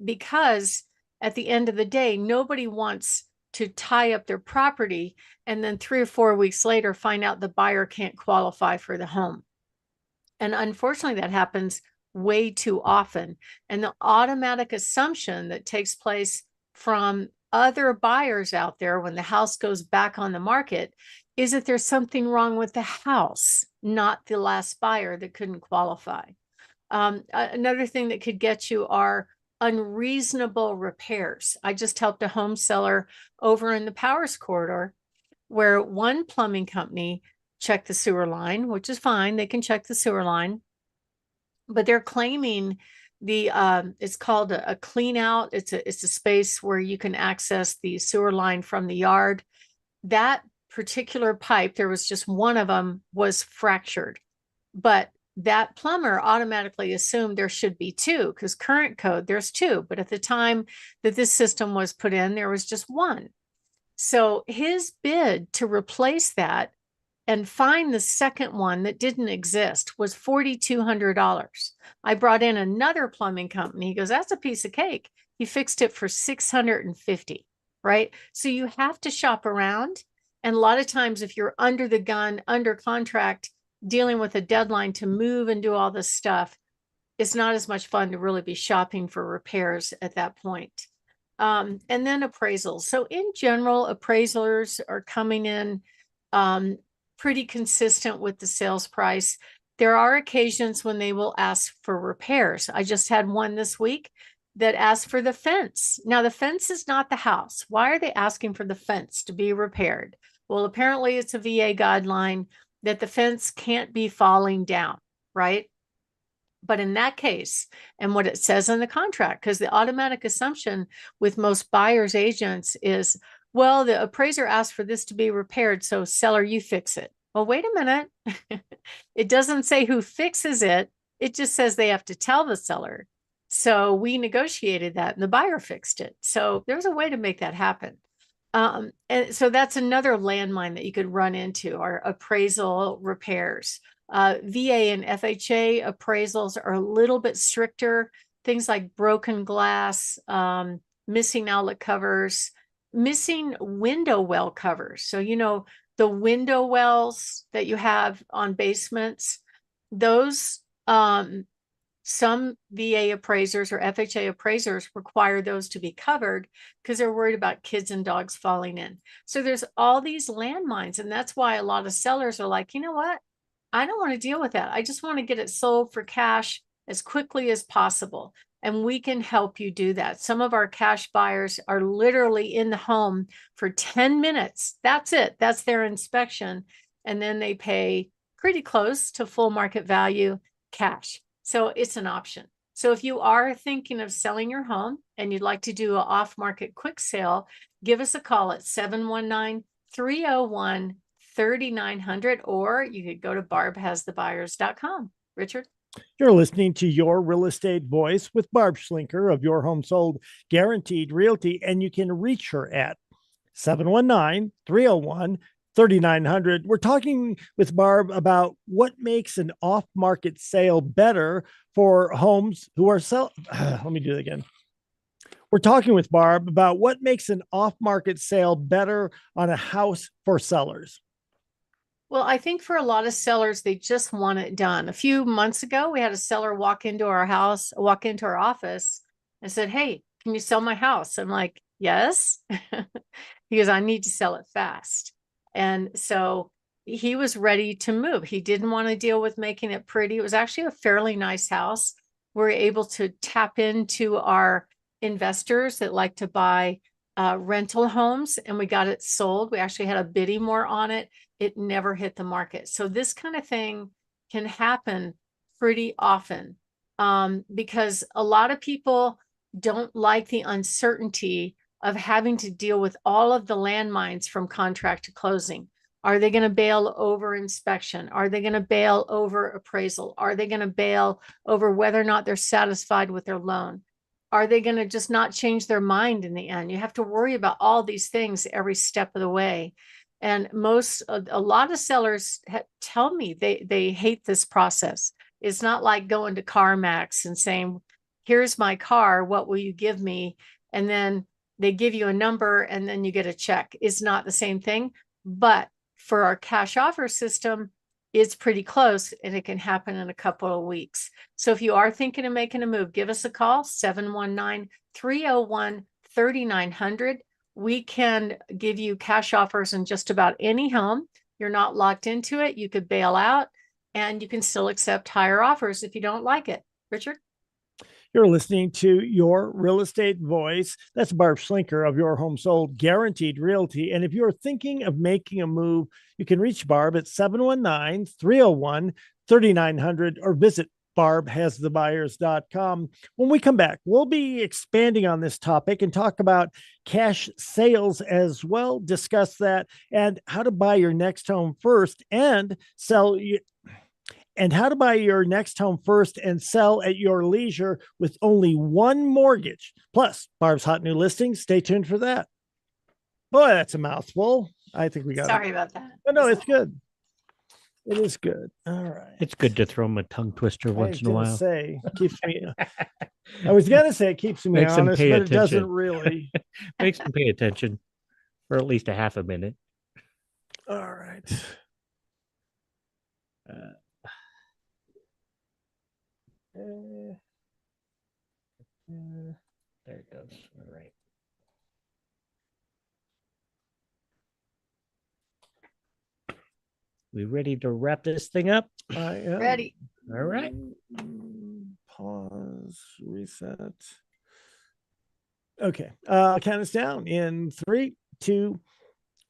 Because at the end of the day, nobody wants to tie up their property and then 3 or 4 weeks later find out the buyer can't qualify for the home. And unfortunately, that happens way too often. And the automatic assumption that takes place from other buyers out there when the house goes back on the market is that there's something wrong with the house, not the last buyer that couldn't qualify. Another thing that could get you are unreasonable repairs. I just helped a home seller over in the Powers Corridor where one plumbing company checked the sewer line, which is fine. They can check the sewer line, but they're claiming the it's called a clean out. It's a space where you can access the sewer line from the yard. That particular pipe, there was just one of them was fractured, but that plumber automatically assumed there should be two, because current code there's two, but at the time that this system was put in, there was just one. So his bid to replace that and find the second one that didn't exist was $4,200. I brought in another plumbing company. He goes, that's a piece of cake. He fixed it for $650, right? So you have to shop around. And a lot of times if you're under the gun, under contract, dealing with a deadline to move and do all this stuff, it's not as much fun to really be shopping for repairs at that point. And then appraisals. So in general, appraisers are coming in pretty consistent with the sales price. There are occasions when they will ask for repairs. I just had one this week that asked for the fence. Now, the fence is not the house. Why are they asking for the fence to be repaired? Well, apparently it's a VA guideline that the fence can't be falling down, right? But in that case, and what it says in the contract, because the automatic assumption with most buyers agents is, well, the appraiser asked for this to be repaired, so seller, you fix it. Well, wait a minute. It doesn't say who fixes it. It just says they have to tell the seller. So we negotiated that and the buyer fixed it. So there's a way to make that happen. And so that's another landmine that you could run into, are appraisal repairs. VA and FHA appraisals are a little bit stricter. Things like broken glass, missing outlet covers, missing window well covers. So, the window wells that you have on basements, those, some VA appraisers or FHA appraisers require those to be covered because they're worried about kids and dogs falling in. So there's all these landmines. And that's why a lot of sellers are like, you know what? I don't want to deal with that. I just want to get it sold for cash as quickly as possible. And we can help you do that. Some of our cash buyers are literally in the home for 10 minutes. That's it. That's their inspection. And then they pay pretty close to full market value cash. So it's an option. So if you are thinking of selling your home and you'd like to do an off-market quick sale, give us a call at 719-301-3900, or you could go to barbhasthebuyers.com. Richard? You're listening to Your Real Estate Voice with Barb Schlinker of Your Home Sold Guaranteed Realty, and you can reach her at 719-301-3900. We're talking with Barb about what makes an off-market sale better for homes who are let me do it again. We're talking with Barb about what makes an off-market sale better on a house for sellers. Well, I think for a lot of sellers, they just want it done. A few months ago, we had a seller walk into our office and said, "Hey, can you sell my house?" I'm like, "Yes," because I need to sell it fast. And so he was ready to move. He didn't want to deal with making it pretty. It was actually a fairly nice house. We're able to tap into our investors that like to buy rental homes, and we got it sold. We actually had a bidding war on it. It never hit the market. So this kind of thing can happen pretty often, because a lot of people don't like the uncertainty of having to deal with all of the landmines from contract to closing. Are they going to bail over inspection? Are they going to bail over appraisal? Are they going to bail over whether or not they're satisfied with their loan? Are they going to just not change their mind in the end? You have to worry about all these things every step of the way. And a lot of sellers tell me they hate this process. It's not like going to CarMax and saying, "Here's my car, what will you give me?" And then they give you a number and then you get a check. It's not the same thing. But for our cash offer system, it's pretty close, and it can happen in a couple of weeks. So if you are thinking of making a move, give us a call, 719-301-3900. We can give you cash offers in just about any home. You're not locked into it. You could bail out, and you can still accept higher offers if you don't like it. Richard? You're listening to Your Real Estate Voice. That's Barb Schlinker of Your Home Sold Guaranteed Realty. And if you're thinking of making a move, you can reach Barb at 719-301-3900 or visit barbhasthebuyers.com. When we come back, we'll be expanding on this topic and talk about cash sales as well, discuss that, and how to buy your next home first and sell and how to buy your next home first and sell at your leisure with only one mortgage. Plus, Barb's hot new listings. Stay tuned for that. Boy, that's a mouthful. I think we got Sorry about that. No, it's good. It is good. All right. It's good to throw them a tongue twister once in a while. Keeps me. I was gonna say it keeps me Makes them honest, pay but attention. it doesn't really. Makes them pay attention for at least a half a minute. All right. There it goes. All right. We ready to wrap this thing up? I am Ready. All right. Pause, reset. Okay. I'll count us down in 3, 2,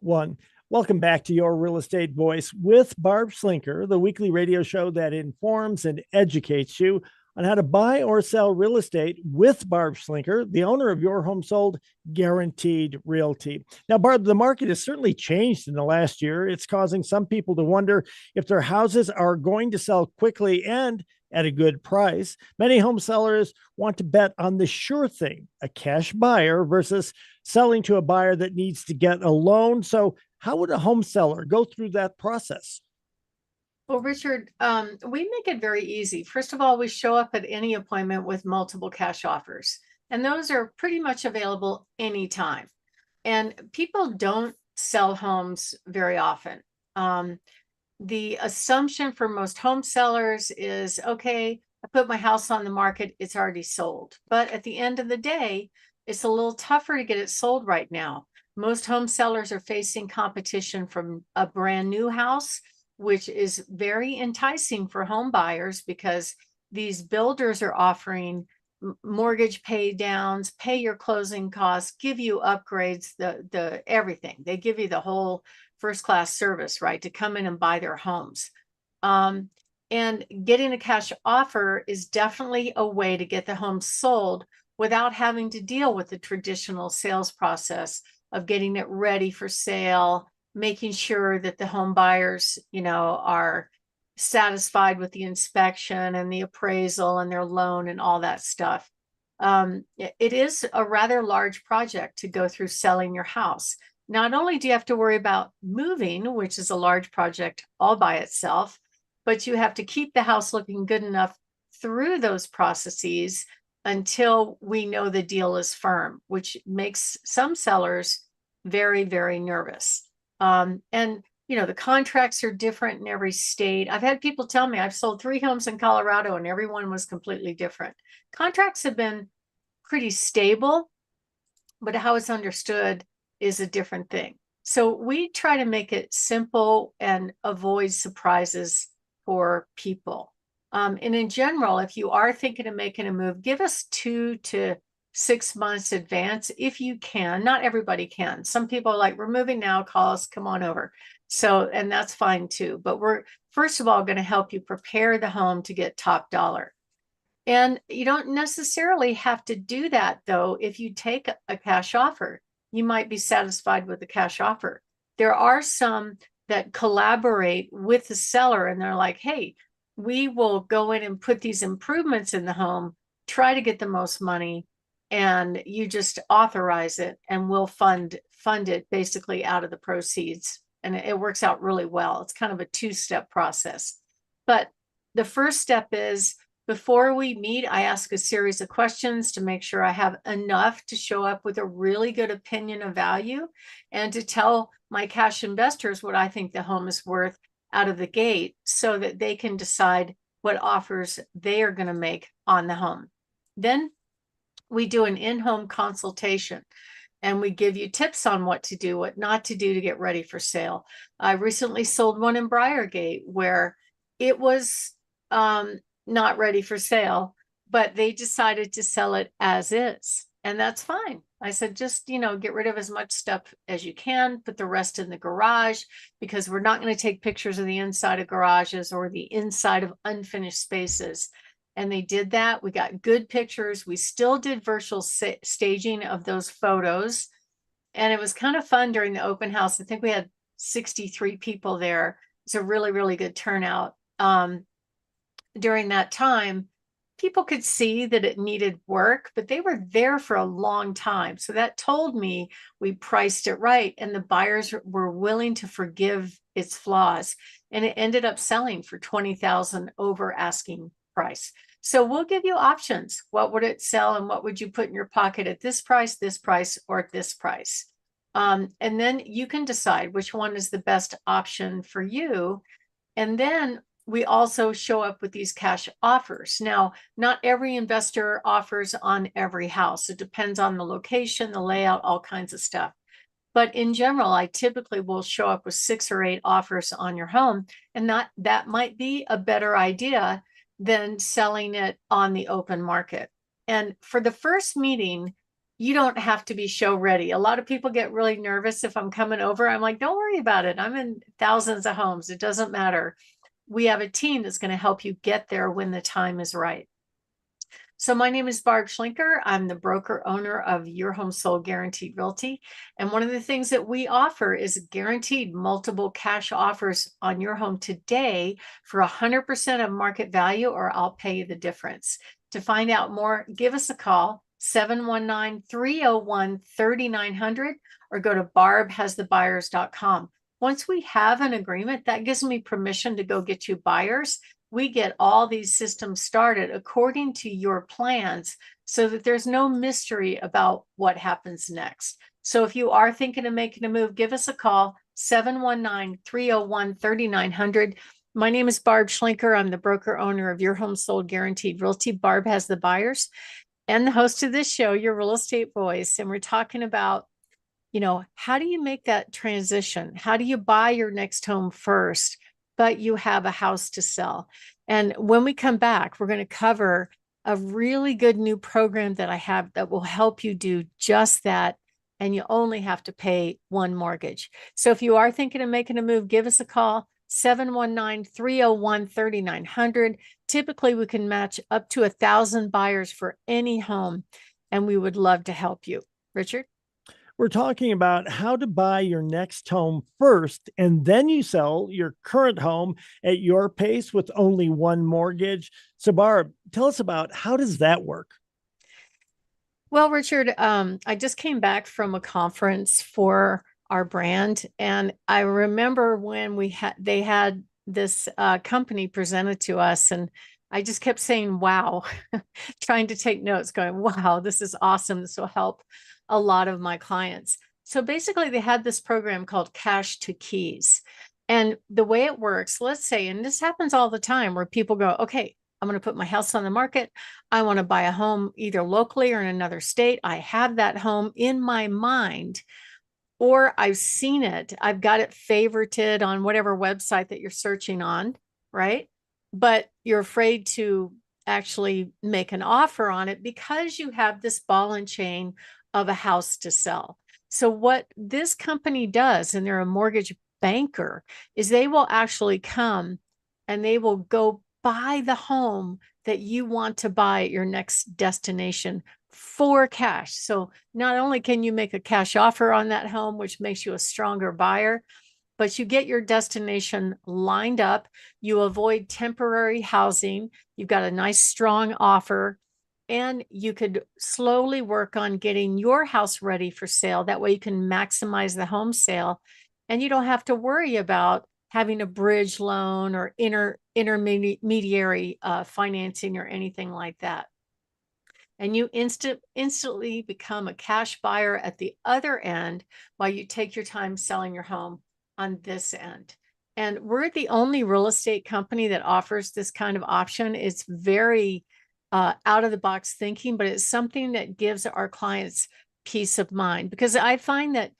1. Welcome back to Your Real Estate Voice with Barb Schlinker, the weekly radio show that informs and educates you on how to buy or sell real estate with Barb Schlinker, the owner of Your Home Sold Guaranteed Realty. Now, Barb, the market has certainly changed in the last year. It's causing some people to wonder if their houses are going to sell quickly and at a good price. Many home sellers want to bet on the sure thing, a cash buyer versus selling to a buyer that needs to get a loan. So how would a home seller go through that process? Well, Richard, we make it very easy. First of all, we show up at any appointment with multiple cash offers, and those are pretty much available anytime. And people don't sell homes very often. The assumption for most home sellers is, okay, I put my house on the market, it's already sold. But at the end of the day, it's a little tougher to get it sold right now. Most home sellers are facing competition from a brand new house, which is very enticing for home buyers because these builders are offering mortgage pay downs, pay your closing costs, give you upgrades, the everything. They give you the whole first class service, right, to come in and buy their homes. And getting a cash offer is definitely a way to get the home sold without having to deal with the traditional sales process of getting it ready for sale, making sure that the home buyers, are satisfied with the inspection and the appraisal and their loan and all that stuff. It is a rather large project to go through selling your house. Not only do you have to worry about moving, which is a large project all by itself, but you have to keep the house looking good enough through those processes until we know the deal is firm, which makes some sellers very, very nervous. And the contracts are different in every state. I've had people tell me I've sold 3 homes in Colorado and everyone was completely different. Contracts have been pretty stable, but how it's understood is a different thing. So we try to make it simple and avoid surprises for people. And in general, if you are thinking of making a move, give us 2 to 6 months advance if you can. Not everybody can. Some people are like, we're moving now, call us, come on over. So, and that's fine too. But we're first of all going to help you prepare the home to get top dollar. And you don't necessarily have to do that though. If you take a cash offer, you might be satisfied with the cash offer. There are some that collaborate with the seller and they're like, hey, we will go in and put these improvements in the home, try to get the most money, and you just authorize it and we'll fund it basically out of the proceeds. And it works out really well. It's kind of a 2-step process. But the first step is, before we meet, I ask a series of questions to make sure I have enough to show up with a really good opinion of value and to tell my cash investors what I think the home is worth out of the gate so that they can decide what offers they are going to make on the home. Then we do an in-home consultation and we give you tips on what to do, what not to do to get ready for sale. I recently sold one in Briargate where it was not ready for sale, but they decided to sell it as is. And that's fine. I said, just, get rid of as much stuff as you can, put the rest in the garage, because we're not going to take pictures of the inside of garages or the inside of unfinished spaces. And they did that. We got good pictures. We still did virtual staging of those photos. And it was kind of fun during the open house. I think we had 63 people there. It's a really, really good turnout. During that time, people could see that it needed work, but they were there for a long time. So that told me we priced it right and the buyers were willing to forgive its flaws. And it ended up selling for $20,000 over asking price. So we'll give you options. What would it sell and what would you put in your pocket at this price, or at this price? And then you can decide which one is the best option for you. And then we also show up with these cash offers. Now, not every investor offers on every house. It depends on the location, the layout, all kinds of stuff. But in general, I typically will show up with 6 or 8 offers on your home. And that might be a better idea than selling it on the open market. And for the first meeting, you don't have to be show ready. A lot of people get really nervous if I'm coming over. I'm like, don't worry about it. I'm in thousands of homes. It doesn't matter. We have a team that's going to help you get there when the time is right. So my name is Barb Schlinker. I'm the broker owner of Your Home Sold Guaranteed Realty. And one of the things that we offer is guaranteed multiple cash offers on your home today for 100% of market value, or I'll pay you the difference. To find out more, give us a call, 719-301-3900, or go to barbhasthebuyers.com. Once we have an agreement, that gives me permission to go get you buyers. We get all these systems started according to your plans so that there's no mystery about what happens next. So if you are thinking of making a move, give us a call, 719-301-3900. My name is Barb Schlinker. I'm the broker owner of Your Home Sold Guaranteed Realty. Barb has the buyers and the host of this show, Your Real Estate Voice. And we're talking about, how do you make that transition? How do you buy your next home first, but you have a house to sell? And when we come back, we're going to cover a really good new program that I have that will help you do just that. And you only have to pay one mortgage. So if you are thinking of making a move, give us a call, 719-301-3900. Typically, we can match up to 1,000 buyers for any home, and we would love to help you. Richard? We're talking about how to buy your next home first, and then you sell your current home at your pace with only one mortgage. So Barb, tell us about how does that work? Well, Richard, I just came back from a conference for our brand, and I remember when they had this company presented to us, and I just kept saying, wow, trying to take notes, going, wow, this is awesome. This will help a lot of my clients. So basically, they had this program called Cash to Keys. And the way it works, let's say, and this happens all the time where people go, okay, I'm going to put my house on the market. I want to buy a home either locally or in another state. I have that home in my mind, or I've seen it. I've got it favorited on whatever website that you're searching on, right? But you're afraid to actually make an offer on it because you have this ball and chain of a house to sell. So what this company does, and they're a mortgage banker, is they will actually come and they will go buy the home that you want to buy at your next destination for cash. So not only can you make a cash offer on that home, which makes you a stronger buyer, but you get your destination lined up. You avoid temporary housing. You've got a nice, strong offer, and you could slowly work on getting your house ready for sale. That way you can maximize the home sale, and you don't have to worry about having a bridge loan or intermediary financing or anything like that. And you instantly become a cash buyer at the other end while you take your time selling your home on this end. And we're the only real estate company that offers this kind of option. It's very out of the box thinking, but it's something that gives our clients peace of mind, because I find that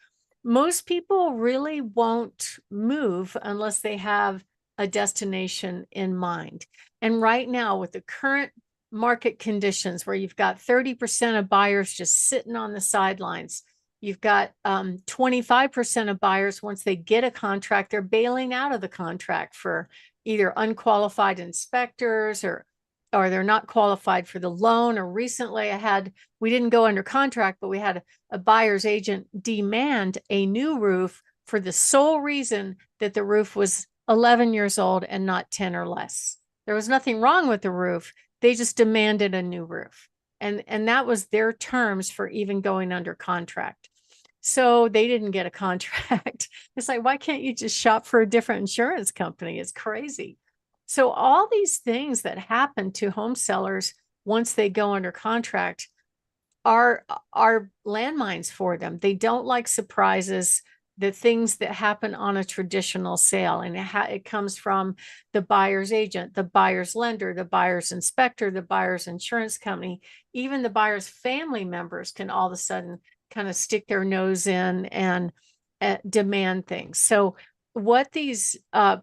most people really won't move unless they have a destination in mind. And right now, with the current market conditions where you've got 30% of buyers just sitting on the sidelines, you've got 25% of buyers, once they get a contract, they're bailing out of the contract for either unqualified inspectors or they're not qualified for the loan. Or recently we didn't go under contract, but we had a buyer's agent demand a new roof for the sole reason that the roof was 11 years old and not 10 or less. There was nothing wrong with the roof. They just demanded a new roof. And that was their terms for even going under contract. So they didn't get a contract. It's like, why can't you just shop for a different insurance company? It's crazy. So all these things that happen to home sellers once they go under contract are landmines for them. They don't like surprises, the things that happen on a traditional sale. And it comes from the buyer's agent, the buyer's lender, the buyer's inspector, the buyer's insurance company. Even the buyer's family members can all of a sudden kind of stick their nose in and demand things. So what these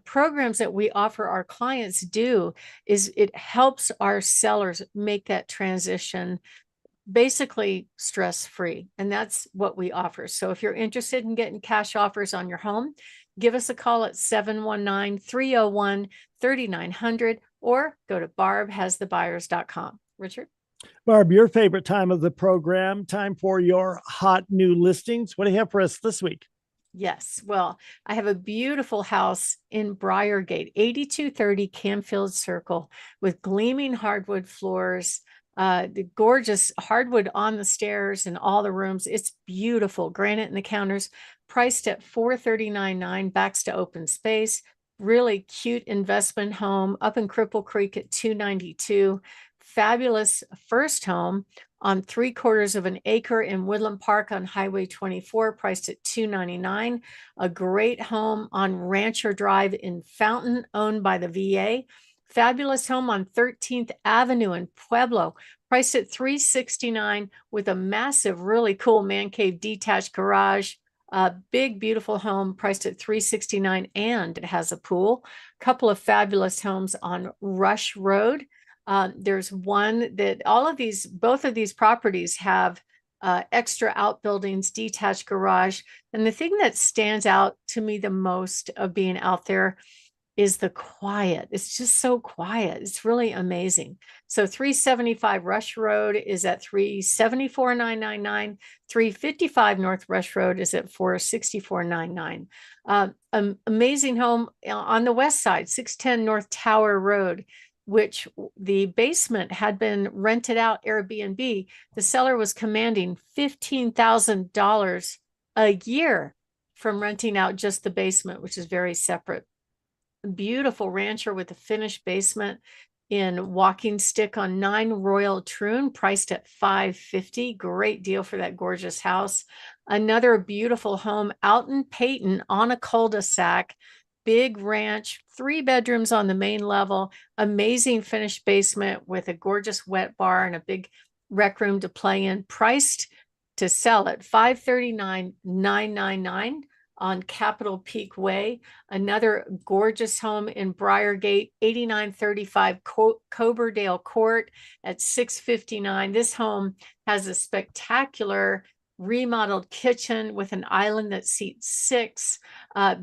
programs that we offer our clients do is it helps our sellers make that transition basically stress-free. And that's what we offer. So if you're interested in getting cash offers on your home, give us a call at 719-301-3900 or go to barbhasthebuyers.com. Richard? Barb, your favorite time of the program, time for your hot new listings. What do you have for us this week? Yes. Well, I have a beautiful house in Briargate, 8230 Camfield Circle, with gleaming hardwood floors, the gorgeous hardwood on the stairs and all the rooms. It's beautiful. Granite in the counters, priced at $439.9, backs to open space. Really cute investment home up in Cripple Creek at $292. Fabulous first home on 3/4 of an acre in Woodland Park on Highway 24, priced at $299. A great home on Rancher Drive in Fountain, owned by the VA. Fabulous home on 13th Avenue in Pueblo, priced at $369 with a massive, really cool man cave detached garage. A big, beautiful home priced at $369, and it has a pool. Couple of fabulous homes on Rush Road. There's one that both of these properties have extra outbuildings, detached garage. And the thing that stands out to me the most of being out there is the quiet. It's just so quiet. It's really amazing. So 375 Rush Road is at $374,999. 355 North Rush Road is at $464,999. Amazing home on the west side, 610 North Tower Road, which the basement had been rented out Airbnb. The seller was commanding $15,000 a year from renting out just the basement, which is very separate. Beautiful rancher with a finished basement in Walking Stick on 9 Royal Troon, priced at $550. Great deal for that gorgeous house. Another beautiful home out in Peyton on a cul-de-sac. Big ranch, 3 bedrooms on the main level, amazing finished basement with a gorgeous wet bar and a big rec room to play in, priced to sell at $539,999 on Capitol Peak Way. Another gorgeous home in Briargate, 8935 Coberdale Court at $659. This home has a spectacular remodeled kitchen with an island that seats 6,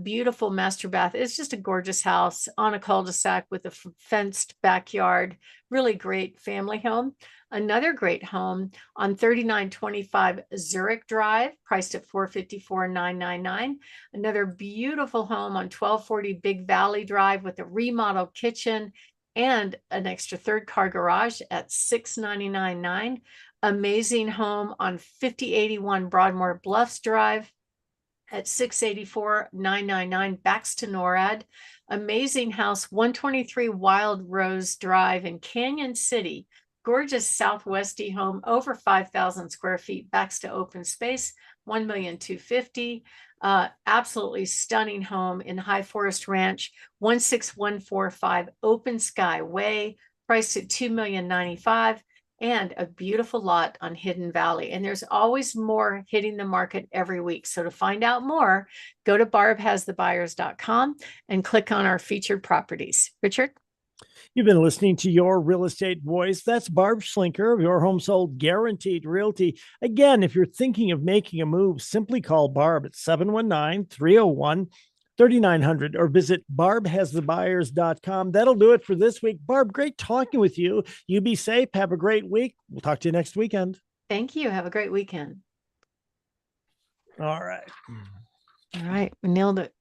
beautiful master bath. It's just a gorgeous house on a cul-de-sac with a fenced backyard. Really great family home. Another great home on 3925 Zurich Drive, priced at $454,999. Another beautiful home on 1240 Big Valley Drive with a remodeled kitchen and an extra 3rd car garage at $699,999. Amazing home on 5081 Broadmoor Bluffs Drive at $684,999, backs to NORAD. Amazing house, 123 Wild Rose Drive in Canyon City. Gorgeous southwesty home, over 5,000 square feet, backs to open space, $1,250,000. Absolutely stunning home in High Forest Ranch, 16145 Open Sky Way, priced at $2,095,000. And a beautiful lot on Hidden Valley. And there's always more hitting the market every week. So to find out more, go to barbhasthebuyers.com and click on our featured properties. Richard? You've been listening to Your Real Estate Voice. That's Barb Schlinker of Your Home Sold Guaranteed Realty. Again, if you're thinking of making a move, simply call Barb at 719-301-3900 or visit barbhasthebuyers.com. That'll do it for this week. Barb, great talking with you. You be safe. Have a great week. We'll talk to you next weekend. Thank you. Have a great weekend. All right. All right. We nailed it.